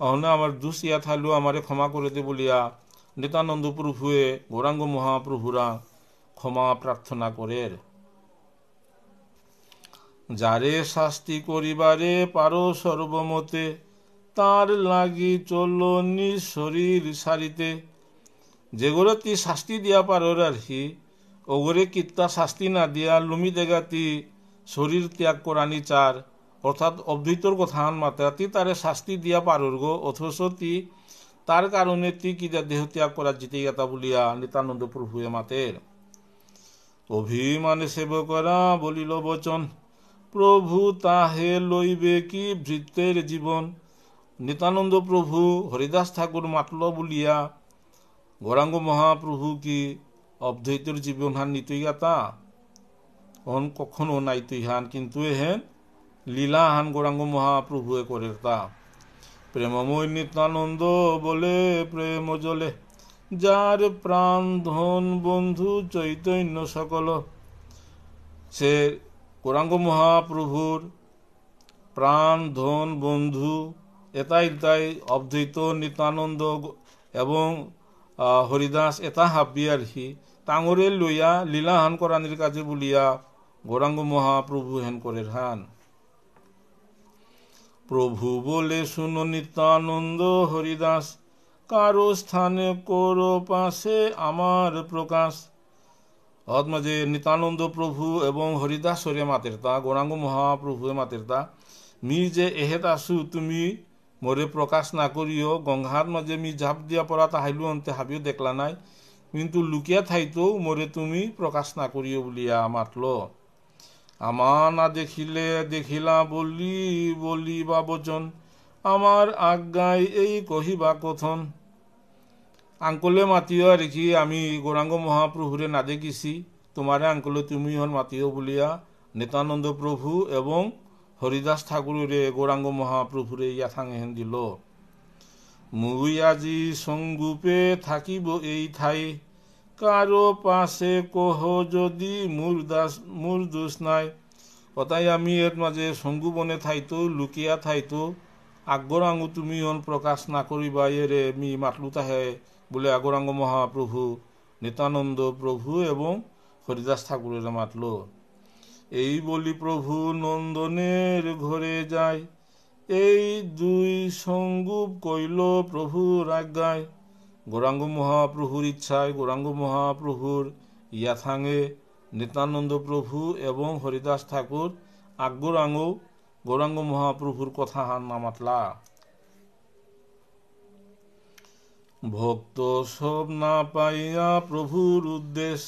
অহনে আমার দুষ ইয়া থাইলেও আমারে ক্ষমা করে দে বলিয়া নিত্যানন্দ প্রভুয়ে গৌরাঙ্গ মহাপ্রভুরা ক্ষমা প্রার্থনা করের। যারে শাস্তি করিবারে পারো সর্বমতে, তার লাগি চলো নিজ শরীর সারিতে। যেগরে তি শাস্তি দিয়া পারোর আর কি, ওগরে কিত্তা শাস্তি না দিয়া লুমি দেগাতি শরীর ত্যাগ করানি চার, অর্থাৎ অদ্বৈতর কথা মাত্রাতি তারে শাস্তি দিয়া পারোর গো, অথচ তি তার কারণে তি কিতা দেহ ত্যাগ করা জিতে গেতা বলিয়া নিত্যানন্দ প্রভুয়ে মাতের। অভিমানে সেবকরা বলিল বচন, প্রভু তাহে লইবে কি ভৃত্যের জীবন। নিত্যানন্দ প্রভু হরিদাস ঠাকুর মাতল বলিয়া গৌরাঙ্গ মহাপ্রভু কি অদ্বৈতের জীবন হান নিতই গাতা অন কখনো নাইতই হান, কিন্তু এহেন লীলা হান গৌরাঙ্গ মহাপ্রভুয়ে করে তা। প্রেমময় নিত্যানন্দ বলে প্রেম জলে, যার প্রাণ ধন বন্ধু চৈতন্য সকল। সে গৌরাঙ্গ মহাপ্রভুর প্রাণ ধন বন্ধু এটাই তাই অদ্বৈত নিত্যানন্দ এবং হরিদাস এটা হাবি আর কি, টাঙরে লইয়া লীলা হান করানির কাজে বলিয়া গৌরাঙ্গ মহাপ্রভু হেন করে হান। প্রভু বলে শুনো নিত্যানন্দ হরিদাস, কারো স্থানে করো পাশে আমার প্রকাশ। মাঝে নিত্যানন্দ প্রভু এবং হরিদাস হরে মাতের তা গৌরাঙ্গ মহাপ্রভু মাতের তা মি যে এহেত আসু তুমি মোরে প্রকাশ না করিও। গঙ্গাহাত মাঝে মি ঝাপ দিয়া পড়া তাহাইলু অন্তে হাবিও দেখলা নাই, কিন্তু লুকিয়া থাইতো মোরে তুমি প্রকাশ না করিও বলিয়া মাতল। আমার না দেখিলে দেখিলা বলি বলিবা বচন, আমার আজ্ঞায় এই কহিবা কথন। আঙ্কলে মাতিও আর কি আমি গৌরাঙ্গ মহাপ্রভুরে না দেখিছি, তোমারে আঙ্কলে তুমি হন মাতিও বলিয়া নিত্যানন্দ প্রভু এবং হরিদাস ঠাকুরে গৌরাঙ্গ মহাপ্রভুরে ইয়াথাং হেন দিল। মুই আজি সঙ্গুপে থাকিব এই ঠাই, কারো পাশে কহ যদি মূর দোষ নাই। কথাই আমি এর মাঝে সঙ্গুবনে থাইতো লুকিয়া থাইতো, আগরাঙ্গ তুমি হন প্রকাশ না করিবা এরে মি মাতলু তাহে বলে গৌরাঙ্গ মহাপ্রভু নিত্যানন্দ প্রভু এবং হরিদাস ঠাকুরের মাতল। এই বলি প্রভু নন্দনের ঘরে যায়, এই দুই সংগুপ কইল প্রভুর আজ্ঞায়, গৌরাঙ্গ মহাপ্রভুর ইচ্ছায়, গৌরাঙ্গ মহাপ্রভুর ইয়াথাঙ্গে নিত্যানন্দ প্রভু এবং হরিদাস ঠাকুর আজ্ঞাঙ্গ গৌরাঙ্গ মহাপ্রভুর কথা হান নামাতলা। ভক্ত সব না পাইয়া প্রভুর উদ্দেশ,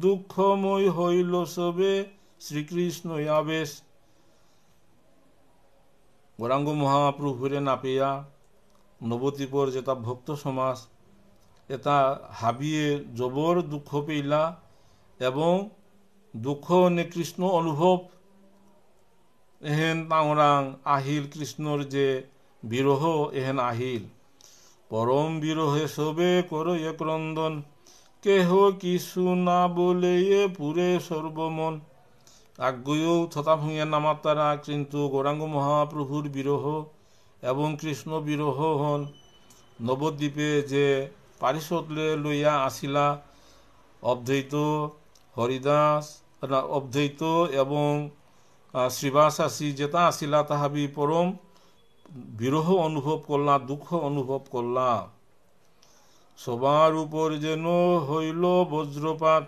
দুঃখময় হইল সবে শ্রীকৃষ্ণ আবেশ। গৌরাঙ্গ মহাপ্রভুরে না পেয়া নবদ্বীপর যেটা ভক্ত সমাজ এটা হাবিয়ে জবর দুঃখ পেলা এবং দুঃখ নে কৃষ্ণ অনুভব এহেন তাঁরাং আহিল, কৃষ্ণর যে বিরহ এহেন আহিল। পরম বিরহে সবে করো এক রন্দন, কেহ কিছু না বলে এ পুরে সর্বমন। আজ্ঞেয় থতা ভুঁইয়া নামার তারা, কিন্তু গৌরাঙ্গ মহাপ্রভুর বিরহ এবং কৃষ্ণ বিরহ হন নবদ্বীপে যে পারিষদলে লইয়া আসিলা অদ্বৈত হরিদাস অদ্বৈত এবং শ্রীবাসাসী যেটা আসিলা তাহাবি পরম বিরহ অনুভব করলা, দুঃখ অনুভব করলা। সবার উপর যেন হইল বজ্রপাত,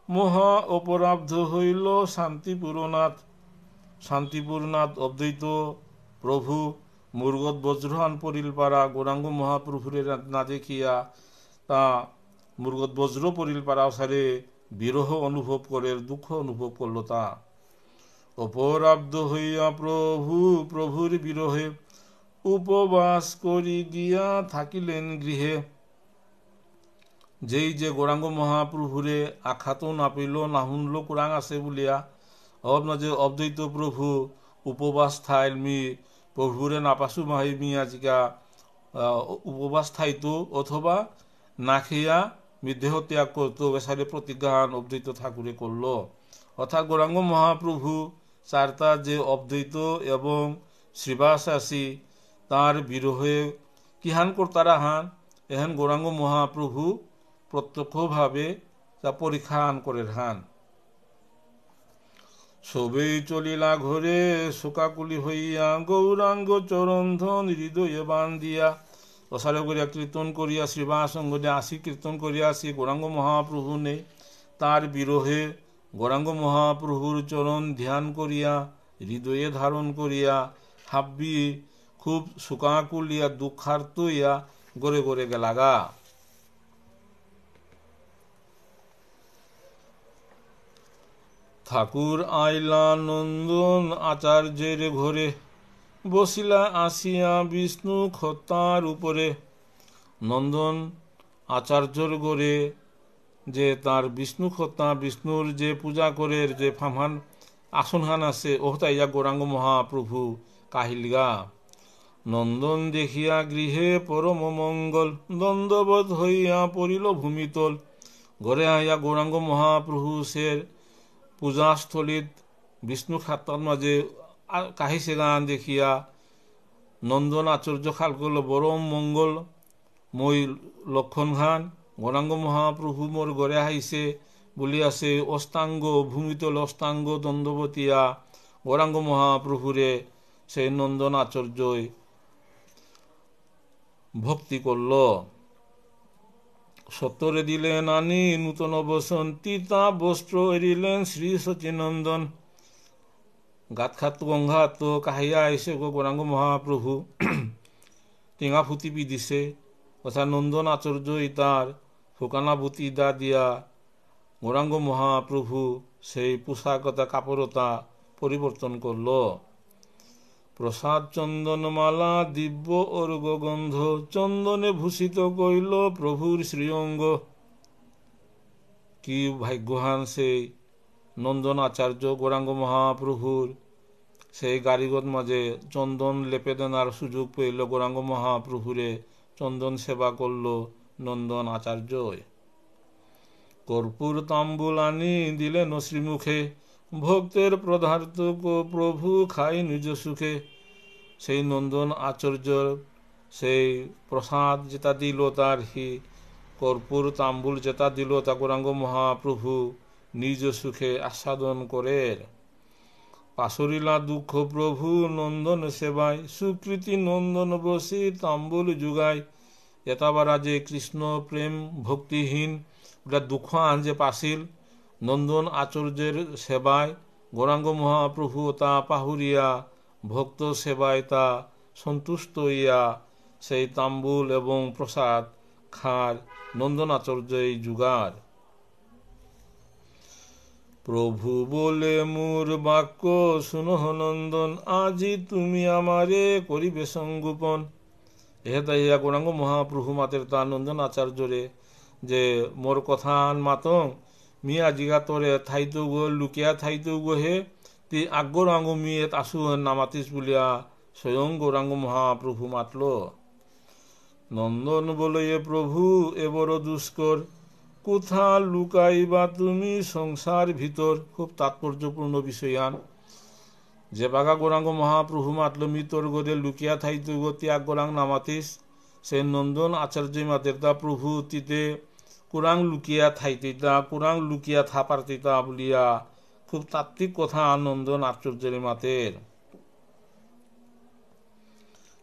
মহা অপরাধ হইল শান্তিপুরনাথ। শান্তিপুরনাথ অদ্বৈত প্রভু মুরগত বজ্রহান পরিল পারা, গৌরাঙ্গ মহাপ্রভুরে না দেখিয়া তা মুরগত বজ্র পরিল পারা সারে বিরহ অনুভব করে, দুঃখ অনুভব করল। তা অপরাধ হইয়া প্রভুর বিরহে উপবাস করি গিয়া থাকিলেন গৃহে। যেই যে গৌরাঙ্গ মহাপ্রভুরে আখ্যাত না পেল, না শুনল কোরআন আছে বলিয়া যে অদ্বৈত প্রভু উপবাস থাইল মি প্রভুরে নাপাসু মাহি মিয়া জিকা উপবাস থাইতো অথবা না খেয়া দেহ ত্যাগ করতো, বেসারে প্রতিজ্ঞান অদ্বৈত ঠাকুরে করল। অর্থাৎ গৌরাঙ্গ মহাপ্রভু চারটা যে অদ্বৈত এবং শ্রীবাসাসী তার বিরহে কিহান কর্তারা হান এহেন গৌরাঙ্গ মহাপ্রভু প্রত্যক্ষভাবে তা পরীক্ষা করে হান। সবেই চলিলা ঘরে শোকাকুলি হইয়া, গৌরাঙ্গ চরণধন হৃদয়ে বান্ধিয়া। প্রসারে করিয়া কীর্তন করিয়া শ্রীবাসঙ্গে আসি কীর্তন করিয়া আসি গৌরাঙ্গ মহাপ্রভু নেই, তার বিরহে গৌরাঙ্গ মহাপ্রভুর চরণ ধ্যান করিয়া হৃদয়ে ধারণ করিয়া হাব্বি খুব শোকাকুলিয়া দুঃখার্ত হইয়া গড়ে গড়ে গেলাগা। ঠাকুর আইলা নন্দন আচার্যের ঘরে, বসিলা আসিয়া বিষ্ণু খত্তার উপরে। নন্দন আচার্যর ঘরে যে তার বিষ্ণু খত্তা বিষ্ণুর যে পূজা করে যে ফামহান আসনহান আছে ওহতাইয়া গৌরাঙ্গ মহাপ্রভু কাহিলগা। নন্দন দেখিয়া গৃহে পরম মঙ্গল, দ্বন্দ্ববৎ হইয়া পড়িল ভূমিতল। ঘরে আইয়া গৌরাঙ্গ মহাপ্রভু সের পূজাস্থলিত বিষ্ণু খাত্তার মাঝে কাহিছে গান দেখিয়া নন্দন আচার্য খাল করল বরম মঙ্গল মই লক্ষণ খান। গৌরাঙ্গ মহাপ্রভু মোর ঘরে আইছে বলিয়াছে অষ্টাঙ্গ ভূমিতল অষ্টাঙ্গ দ্বন্দ্ববতিয়া গৌরাঙ্গ মহাপ্রভুরে সেই নন্দন আচার্যই ভক্তি করল। সত্তরে দিলেন আনি নূতন বসন্তী, তা বস্ত্র এরিলেন শ্রী সচিনন্দন। গাত খাত গঙ্ঘাত কাহিয়া আইসে গৌরাঙ্গ মহাপ্রভু টিঙা ফুটি পি দিছে, অর্থাৎ নন্দন আচার্য তার ফুকানা ভূতি দা দিয়া গৌরাঙ্গ মহাপ্রভু সেই পোশাকতা কাপড়তা পরিবর্তন করল। প্রসাদ চন্দনমালা দিব্য অর্ঘ গন্ধ, চন্দনে ভূষিত কইল প্রভুর শ্রীঅঙ্গ। কি ভাগ্যহান সেই নন্দন আচার্য গৌরাঙ্গ মহাপ্রভুর সেই গাড়িগত মাঝে চন্দন লেপে দেনার সুযোগ পেল, গৌরাঙ্গ মহাপ্রভুরে চন্দন সেবা করল নন্দন আচার্য। কর্পূর তাম্বুল আনি দিলেন শ্রীমুখে, ভক্তের প্রধার্থ প্রভু খাই নিজ সুখে। সেই নন্দন আচার্যর সেই প্রসাদ যেটা দিল তার হি কর্পূর তাম্বুল যেটা দিল তা গৌরাঙ্গ মহাপ্রভু নিজ সুখে আস্বাদন করে। পাশরিলা দুঃখ প্রভু নন্দন সেবায়, সুকৃতি নন্দন বসি তাম্বুল যুগায়। এতাবারা যে কৃষ্ণ প্রেম ভক্তিহীন ওটা দুঃখ আনজে পাশিল নন্দন আচার্যের সেবায়, গৌরাঙ্গ মহাপ্রভু তা পাহুরিয়া ভক্ত সেবায় তা সন্তুষ্ট হইয়া সেই তাম্বুল এবং প্রসাদ খার নন্দন আচার্যই যুগার। প্রভু বলে মোর বাক্য শুনহ নন্দন, আজি তুমি আমারে করিবে সংগোপন। এহেতা ইয়া গৌরাঙ্গ মহাপ্রভু মাতের তা নন্দন আচার্যরে যে মোর কথা মাতং মিয়া জিগা তোরে থাইতো গো লুকিয়া থাইতো গো হে, তি আগ্গৌরাঙ্গ মিয়েত আসু নামাতিস বলিয়া স্বয়ং গৌরাঙ্গ মহাপ্রভু মাতল। নন্দন বলে এ প্রভু এবার দুষ্কর, কোথা লুকাইবা তুমি সংসার ভিতর। খুব তাৎপর্যপূর্ণ বিষয়ান যে বাগা গৌরাঙ্গ মহাপ্রভু মাতল মিতর গোরে লুকিয়া থাইতো গো ত্যাগ গৌরাং নামাতিস, সে নন্দন আচার্য মাতের তা প্রভু তিতে কুরাং লুকিয়া থাইতিতা কুরাং লুকিয়া থাপারতিতা বলিয়া খুব তাত্ত্বিক কথা নন্দন আচার্যের মাতের।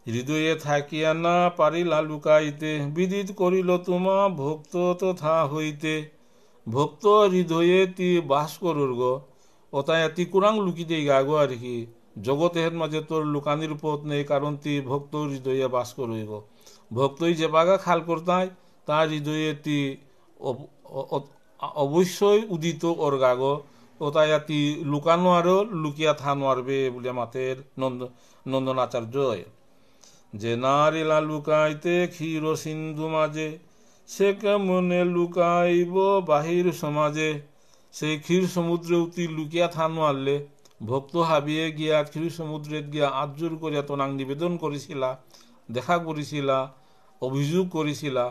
হৃদয়ে থাকিয়া না পারিলা লুকাইতে, বিদিত করিল তোমা ভক্ত তথা হইতে। ভক্ত হৃদয়ে তি বাস করুর গো, ওতায় তি কুরাং লুকিতেই গাগো আর কি, জগতের মাঝে তোর লুকানির পথ নেই, কারণ তি ভক্ত হৃদয়ে বাস করুই গো। ভক্তই যে বাগা খাল করতায় তার হৃদয়ে তি অবশ্যই উদিত ওর গাগো, ওতায় তি লুকানো আরো লুকিয়া থানো আরবে বলে মাতের নন্দন আচার্য। যে নারিলা লুকাইতে ক্ষীর সিন্ধু মাঝে, সে কেমনে লুকাইব বাহির সমাজে। সেই ক্ষীর সমুদ্রে উতি লুকিয়া থান মারলে ভক্ত হাবিয়ে গিয়া ক্ষীর সমুদ্রে গিয়া আজুর করিয়া তোনাং নিবেদন করেছিলা, দেখা করেছিলা, অভিযোগ করেছিলা।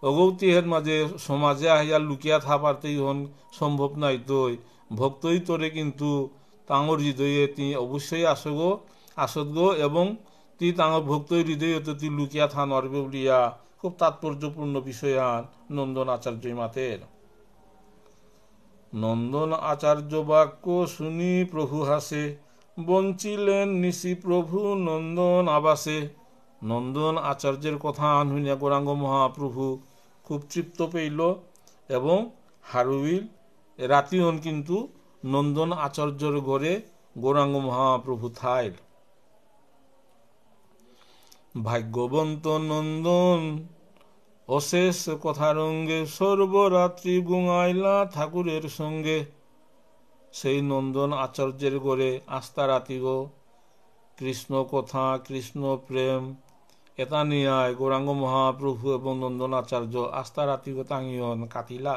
অগৌতিহের মাঝে সমাজে আহিয়া লুকিয়া থাপারতেই হন সম্ভব নাই, তৈ ভক্তই তোরে কিন্তু তাঙর হৃদয়ে তিনি অবশ্যই আসত গো, এবং তি তাঙর ভক্ত হৃদয়ে তি লুকিয়া থান আরবে বলিয়া খুব তাৎপর্যপূর্ণ বিষয়ান নন্দন আচার্য মাতের। নন্দন আচার্য বাক্য শুনি প্রভু হাসে, বঞ্চিলেন নিশি প্রভু নন্দন আবাসে। নন্দন আচার্যের কথা শুনিয়া গৌরাঙ্গ মহাপ্রভু খুব তৃপ্ত পেইল এবং হারুইল রাতিহন কিন্তু নন্দন আচার্যর ঘরে গৌরাঙ্গ মহাপ্রভু থাইল। ভাগ্যবন্ত নন্দন অশেষ কথারঙ্গে, সর্বরাত্রি গুঙাইলা ঠাকুরের সঙ্গে। সেই নন্দন আচার্যের ঘরে আস্থা রাতি গো কৃষ্ণ কথা কৃষ্ণ প্রেম এটা নিয়ায় গৌরাঙ্গ মহাপ্রভু এবং নন্দন আচার্য আস্থা রাতি গো তাঙিয়ন কাটিলা।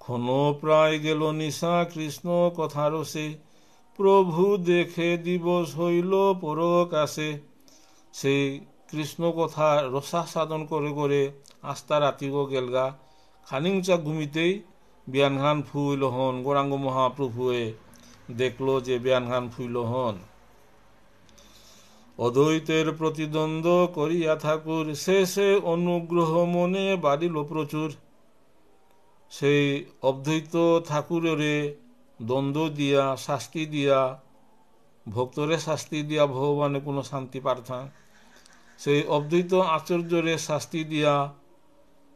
ক্ষণ প্রায় গেল নিশা কৃষ্ণ কথা রসে, প্রভু দেখে দিবস হইল পরকাশে। সেই কৃষ্ণ কথা রসাস্বাদন করে করে আস্থা রাতিগো গেলগা, খানিংচা ঘুমিতেই বিয়ানঘান ফুইল হন। গৌরাঙ্গ মহাপ্রভুয়ে দেখলো যে বিয়ানঘান ফুইল হন। অদ্বৈতের প্রতিদ্বন্দ্ব করিয়া ঠাকুর, শেষে অনুগ্রহ মনে বাড়িল প্রচুর। সেই অদ্বৈত ঠাকুরের দ্বন্দ্ব দিয়া শাস্তি দিয়া ভক্তরে শাস্তি দিয়া ভগবানে কোনো শান্তি পারথা, সেই অদ্বৈত আচার্যরে শাস্তি দিয়া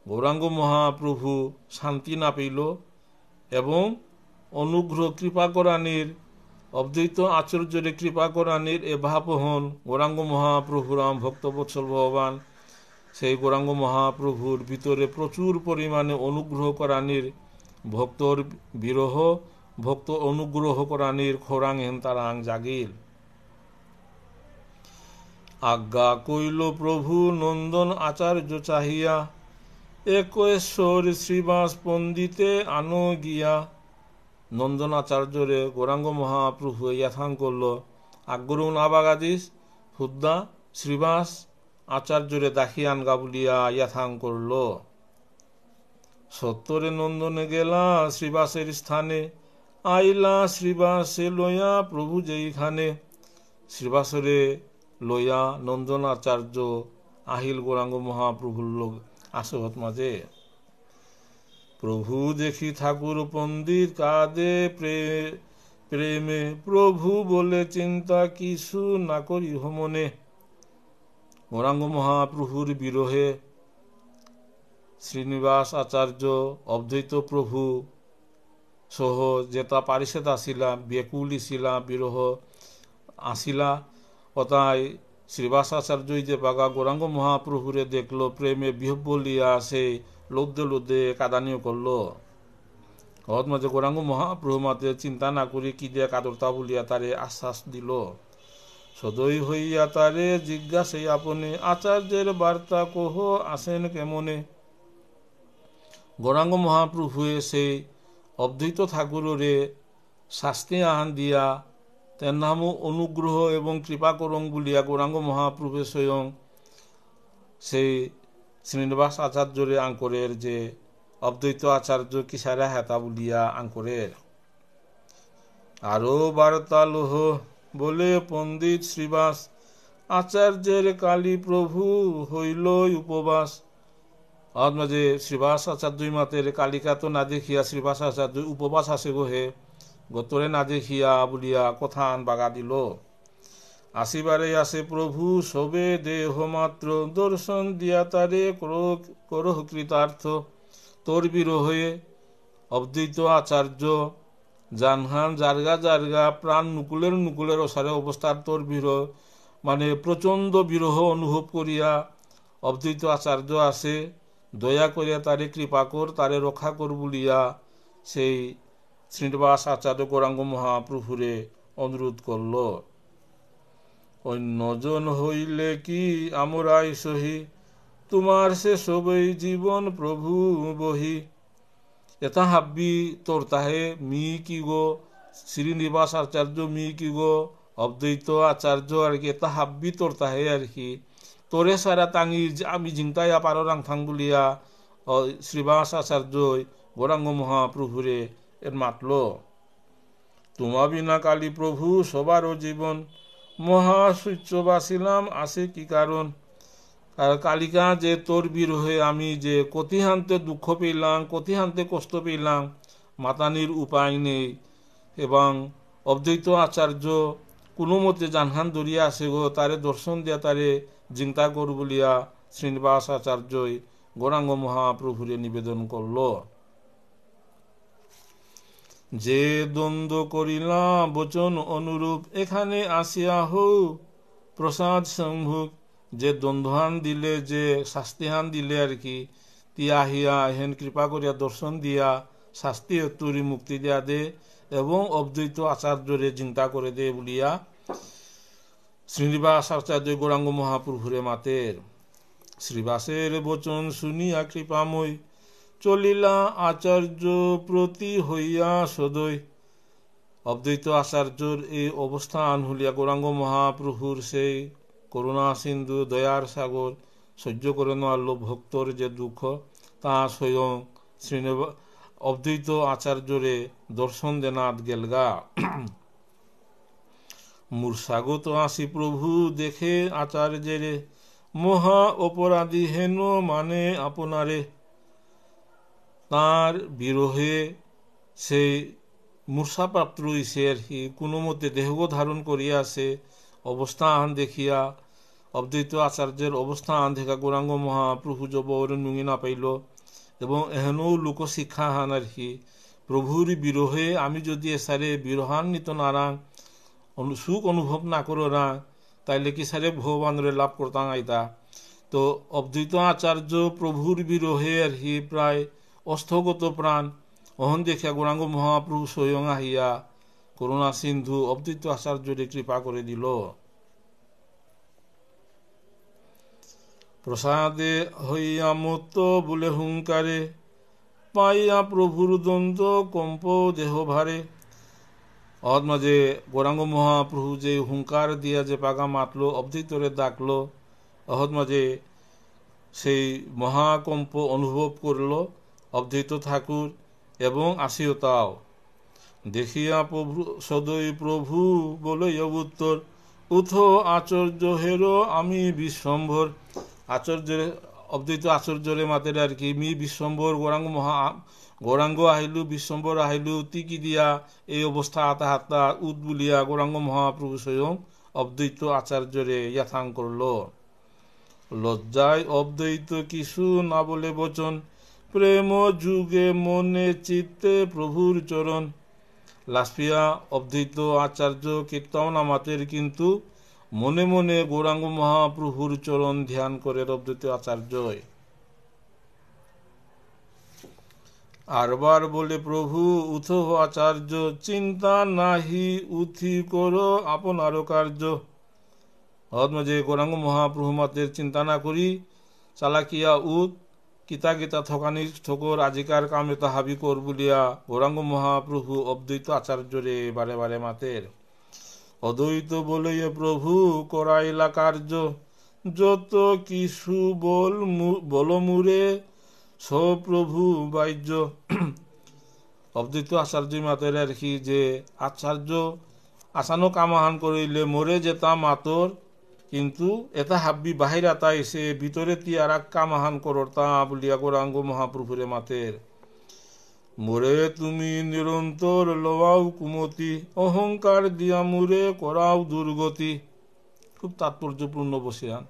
গৌরাঙ্গ মহাপ্রভু শান্তি না পেল এবং অনুগ্রহ কৃপা করানির অদ্বৈত আচার্যরে কৃপা করানির এ ভাবহন গৌরাঙ্গ মহাপ্রভুরাম ভক্তবৎসল ভগবান সেই গৌরাঙ্গ মহাপ্রভুর ভিতরে প্রচুর পরিমাণে অনুগ্রহ করানির ভক্তর বিরহ ভক্ত অনুগ্রহ করানির খোরাং হেন তারাং জাগিল। আজ্ঞা কইল প্রভু নন্দন আচার্য চাহিয়া, একেশ্বর শ্রীবাস পণ্ডিতে আনো গিয়া। নন্দন আচার্যরে গৌরাঙ্গ মহাপ্রভু ইয়াথাং করল, আগ্রহ নাবাগাদিস হুদ্দা শ্রীবাস আচার্যরে দাখিয়ান গাবুলিয়া ইয়াথাং করল। সত্তরে নন্দনে গেলা শ্রীবাসের স্থানে, আইলা শ্রীবাসে লইয়া প্রভু যেইখানে। শ্রীবাসরে লইয়া নন্দন আচার্য আহিল গৌরাঙ্গ মহাপ্রভুর লোক আসহত মাঝে। প্রভু দেখি ঠাকুর পণ্ডিত কাঁদে প্রেমে প্রভু বলে চিন্তা কিছু না করি মনে। গৌরাঙ্গ মহাপ্রভুর বিরহে শ্রীনিবাস আচার্য অদ্বৈত প্রভু সহ যেটা পারিষদ আসিলা বেকুলি শিলা বিরহ আসিলা, অতাই শ্রীবাস আচার্য যে বাগা গৌরাঙ্গ মহাপ্রভুরে দেখলো প্রেমে বিহব বলিয়া সে লদ্দে লদ্দে কাদানিও করলো। মাঝে গৌরাঙ্গ মহাপ্রভু মাতে চিন্তা না করি কি দিয়ে কাদরতা বলিয়া তারে আশ্বাস দিল। সদয় হইয়া তারে জিজ্ঞাসে আপনে আচার্যের বার্তা কহ আসেন কেমনে। গৌরাঙ্গ মহাপ্রভুয়ে সেই অদ্বৈত ঠাকুরে শাস্তি আহান দিয়া তের নাম অনুগ্রহ এবং কৃপা করং বলিয়া গৌরাঙ্গ মহাপ্রভু স্বয়ং সেই শ্রীনিবাস আচার্যরে আঙ্করের যে অদ্বৈত আচার্য কিসারা হেতা বলিয়া আঙ্করের। আরো বার্তালোহ বলে পণ্ডিত শ্রীবাস আচার্যের কালী প্রভু হইল উপবাস। মাঝে শ্রীবাস আচার্য মাতের কালিকা তো না দেখিয়া শ্রীবাস আচার্য উপবাস আসে গোহে গতরে না দেখিয়া বলিয়া কথা আন বাগা দিল। আসিবারে আসে প্রভু সবে দেহ মাত্র দর্শন দিয়া তারে করহ কৃতার্থ। তোর বিরহে অদ্বৈত আচার্য জানহান জারগা জারগা প্রাণ নুকুলের অসারে অবস্থার তোর বিরহ মানে প্রচণ্ড বিরহ অনুভব করিয়া অদ্বৈত আচার্য আসে দয়া করিয়া তারে কৃপা কর তারে রক্ষা কর বলিয়া সেই শ্রীনিবাস আচার্য গৌরাঙ্গ মহাপ্রভুরে অনুরোধ করল। অন্যজন হইলে কি আমরাই সহি তোমার সে সবই জীবন প্রভু বহি। এটা হাব্বি তোর তাহে মি কি গো শ্রীনিবাস আচার্য মি কি গো অদ্বৈত আচার্য আর কি এটা হাব্বি তোর তাহে আর কি তোরে সারা তাঙি আমি জিংতাইয়া পারো রাংথাং বলিয়া শ্রীবাস আচার্য গৌরাঙ্গ মহাপ্রভুরে এর মাতল। তোমা বিনা কালী প্রভু সবারও জীবন মহাসূচ্য বাসিলাম আসে কি কারণ। আর কালিকা যে তোর বিরহে আমি যে কতিহান্তে দুঃখ পেলাম কতিহান্তে কষ্ট পেলাম মাতানির উপায় নেই। এবং অদ্বৈত আচার্য কোনো মতে জানহান দরিয়া আসে গো তারে দর্শন দিয়া তারে জিংতা কর বলিয়া শ্রীনিবাস আচার্যই গৌরাঙ্গ মহাপ্রভুরে নিবেদন করল। যে দ্বন্দ্ব করিলাম বচন অনুরূপ এখানে আসিয়া হও প্রসাদ সম্ভুক। যে দ্বন্দ্বহান দিলে যে শাস্তিহান দিলে আর কি তিয়া আহিয়া হেন কৃপা করিয়া দর্শন দিয়া শাস্তি তুরি মুক্তি দিয়া দে এবং অদ্বৈত আচার্যরে চিন্তা করে দে বলিয়া শ্রীনিবাস আচার্য গৌরাঙ্গ মহাপ্রভুরে মাতের। শ্রীবাসের বচন শুনিয়া কৃপাময় চলিলা আচার্য প্রতি হইয়া সদয়। অদ্বৈত আচার্যর এই অবস্থান হলিয়া গৌরাঙ্গ মহাপ্রভুর সেই করুণা সিন্ধু দয়ার সাগর সহ্য করে নেওয়ার ভক্তর যে দুঃখ তা স্বয়ং শ্রীনিবাস অদ্বৈত আচার্যরে দর্শন দেনাথ গেলগা। মূর্ছাগত আসি প্রভু দেখে আচার্যেরে মহা অপরাধী হেন মানে আপনারে। তার বিরহে সেই মূর্ছাপ্রাপ্ত রয়েছে আর কি কোনো মতে দেহ ধারণ করিয়াছে অবস্থান দেখিয়া অদ্বৈত আচার্যের অবস্থান দেখা গৌরাঙ্গ মহাপ্রভু জবর নুঙি না পাইল এবং এহেনও লোক শিক্ষা হান আর কি প্রভুর বিরহে আমি যদি এসারে বিরহান্বিত নারাং সুখ অনুভব না করো না তাইলে কি সারে ভগবানরে লাভ করতাম আইতা। তো অদ্বৈত আচার্য প্রভুর বিরহে আর কি প্রায় অস্থগত প্রাণ অহন দেখিয়া গৌরাঙ্গ মহাপ্রভু স্বয়ং আহিয়া করুণা সিন্ধু অদ্বৈত আচার্যরে কৃপা করে দিল। প্রসাদে হইয়া মত বলে হুঙ্কারে পাইয়া প্রভুর দ্বন্দ্ব কম্প দেহ ভারে। মাঝে গৌরাঙ্গ মহাপ্রভু যে হুঙ্কার দিয়া যে পাগা মাতল অদ্বৈতরে ডাকল মাঝে সেই মহাকম্প অনুভব করল অদ্বৈত ঠাকুর এবং আসিয়তাও দেখিয়া প্রভু সদয় প্রভু বলে উত্তর উথ আচার্য হেরো আমি বিশ্বম্ভর। আচার্যের অদ্বৈত আচার্যরে মাতের আর কি মি বিশ্বম্ভর গৌরাঙ্গ আহিলু বিশ্বম্বর আহিলু তিকি দিয়া এই অবস্থা আতা হাতা উদ বুলিয়া গৌরাঙ্গ মহাপ্রভু স্বয়ং অদ্বৈত আচার্যরে ইয়াথাং করল। লজ্জায় অদ্বৈত কিছু না বলে বচন, প্রেম যুগে মনে চিত্তে প্রভুর চরণ। লাসপিয়া অদ্বৈত আচার্য কীর্তন আমাদের কিন্তু মনে মনে গৌরাঙ্গ মহাপ্রভুর চরণ ধ্যান করে অদ্বৈত আচার্য। আরবার বলে প্রভু উথ আচার্য, চিন্তা নাহি উথি করো আপনার কার্য। যে গৌরাঙ্গ মহাপ্রভু মাতের চিন্তা না করি চালাকিয়া উদ কিতা গীতা থকানি ঠকর আজিকার কামে তাহাবি কর বলিয়া গৌরাঙ্গ মহাপ্রভু অদ্বৈত আচার্যরে বারে বারে মাতের। অদ্বৈত বলয়ে প্রভু করাইলা কার্য, যত কিছু বল মুরে সপ্রভু বাহ্য। অদ্বৈত আচার্য মাতের আর কি যে আচার্য আসানো কামাহান করিলে মরে যেতা মাতর, কিন্তু এটা হাব্বি বাহিরা তাই সে ভিতরে তি আর কামাহান করর তা বলিয়া গৌরাঙ্গ মহাপ্রভুরে মাতের। মোরে তুমি নিরন্তর লওয়াও কুমতি, অহংকার দিয়া মুরে করাও দুর্গতি। খুব তাৎপর্যপূর্ণ বসিয়ান।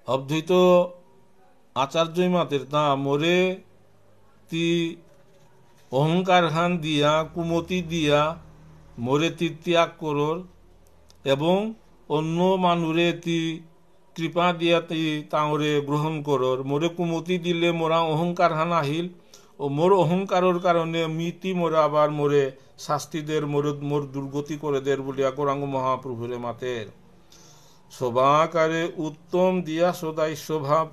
অদ্বৈত আচার্য মাতের তা মোরে তি অহংকার হান দিয়া কুমতি দিয়া মোরে তি ত্যাগ করর, এবং অন্য মানুরে তি কৃপা দিয়া তি তাঁরে গ্রহণ করর। মোরে কুমতি দিলে মোরা অহংকার হান আহিল, ও মোর অহংকারের কারণে মিতি মোরা আবার মোরে শাস্তিদের মোর দুর্গতি করে দের বলিয়া গৌরাঙ্গ মহাপ্রভুরে মাতের। সবাকারে উত্তম দিয়াস দায় স্বভাব,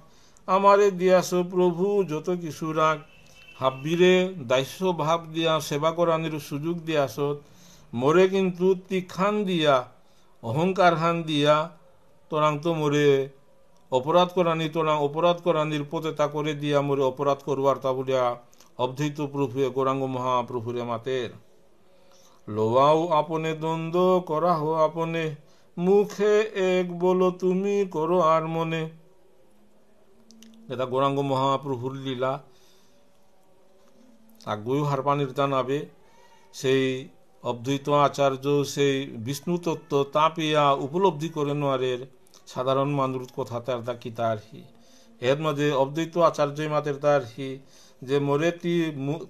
আমারে দিয়াস প্রভু যত কিছু রাগ। হাব্বিরে দাস্য ভাব দিয়া সেবা করানির সুযোগ দিয়াস, মোরে কিন্তু তীখান দিয়া অহংকার হান দিয়া তোরাং তো মোরে অপরাধ করানি, তোরাং অপরাধ করানির পতেতা করে দিয়া মোরে অপরাধ করবার তা বলিয়া অদ্বৈত প্রভুয়ে গৌরাঙ্গ মহাপ্রভুরে মাতের। লোয়াও আপনে দ্বন্দ্ব করা হো আপনে, মুখে এক বলো তুমি করো আর মনে। এটা গৌরাঙ্গ মহাপ্রভুর লীলা। আগুও হারপানির জানাবে সেই অদ্বৈত আচার্য সেই বিষ্ণু তত্ত্ব তা পেয়া উপলব্ধি করে নোয়ারের সাধারণ মানুষ কথা তার দা কি তার হি। এর মাঝে অদ্বৈত আচার্য মাতের তার হি যে মোরে তি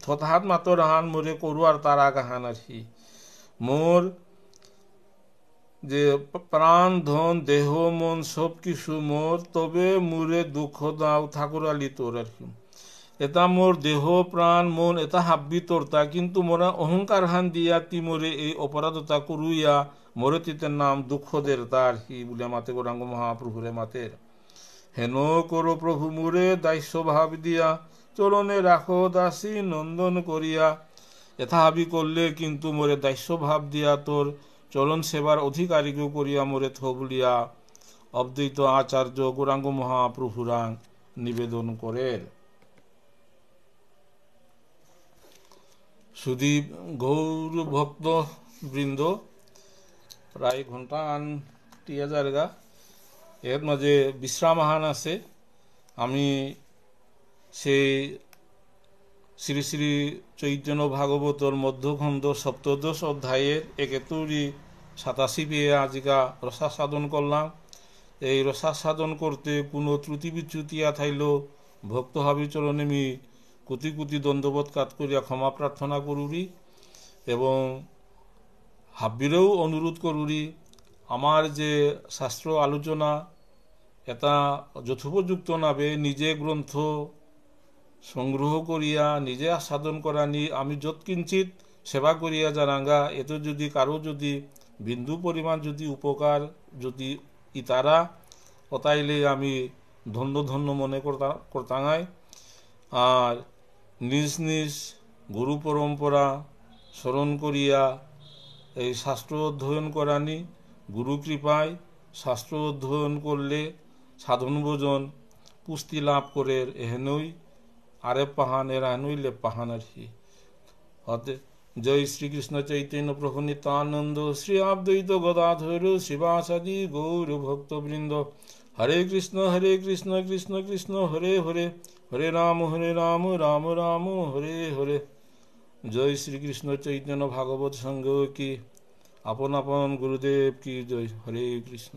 থতাহাত মাতর হান মোরে করুয়ার তার আগাহান আর হি। মোর যে প্রাণ ধন দেহ মন সব কিছু মোর, তবে মুরে দুঃখ দাও ঠাকুরালি তোর আর কি। এটা মোর দেহ প্রাণ মন এটা হাব্বি তোরতা, কিন্তু মোরা অহংকার হান দিয়া তি মোরে এই অপরাধতা করুইয়া মোরে তিতের নাম দুঃখ দের তার হি বলে মাতে গৌরাঙ্গ মহাপ্রভুরে মাতের। হেন করো প্রভু মুরে দাস্য ভাব দিয়া, চরণে রাখো দাসী নন্দন করিয়া। এটা হাবি করলে কিন্তু মোরে দাস্য ভাব দিয়া তোর চরণ সেবার অধিকারীকে করিয়া মোরে থ বলিয়া অদ্বৈত আচার্য গৌরাঙ্গ মহাপ্রভুরাং নিবেদন করেন। সুদীপ গৌর ভক্ত বৃন্দ, প্রায় ঘন্টা আন টিয়া জায়গা, এর মাঝে বিশ্রামাহান আছে। আমি সেই শ্রী শ্রী চৈতন্য ভাগবতর মধ্যখণ্ড সপ্তদশ অধ্যায়ের 71-87 পেয়ে আজিকা রসা সাধন করলাম। এই রসা সাধন করতে কোনো ত্রুটি বিচ্যুতিয়া থাইল ভক্ত হাবি চরণে মি কোটি কোটি দণ্ডবোধ কাত করিয়া ক্ষমা প্রার্থনা করুরি, এবং হাব্বিরেও অনুরোধ করুরি আমার যে শাস্ত্র আলোচনা এটা যথোপযুক্ত নাবে নিজে গ্রন্থ সংগ্রহ করিয়া নিজে আস্বাদন করানি আমি যৎকিঞ্চিত সেবা করিয়া জানাঙ্গা। এতে যদি কারো যদি বিন্দু পরিমাণ যদি উপকার যদি ইতারা অতাইলে আমি ধন্য ধন্য মনে করতাঙাই। আর নিজ নিজ গুরু পরম্পরা স্মরণ করিয়া এই শাস্ত্র অধ্যয়ন করানি, গুরু কৃপায় শাস্ত্র অধ্যয়ন করলে সাধন ভোজন পুষ্টি লাভ করে এহেনই আরে পাহান এরা নইলে পাহান আর কি। জয় শ্রীকৃষ্ণ চৈতন্য প্রভু নিত্যানন্দ, শ্রী অদ্বৈত গদাধর শ্রীবাসাদি গৌর ভক্তবৃন্দ, হরে কৃষ্ণ কৃষ্ণ কৃষ্ণ হরে হরে, হরে রাম রাম রাম হরে হরে। জয় শ্রীকৃষ্ণ চৈতন্য ভাগবত সংঘ কি, আপন আপন গুরুদেব কি জয়। হরে কৃষ্ণ।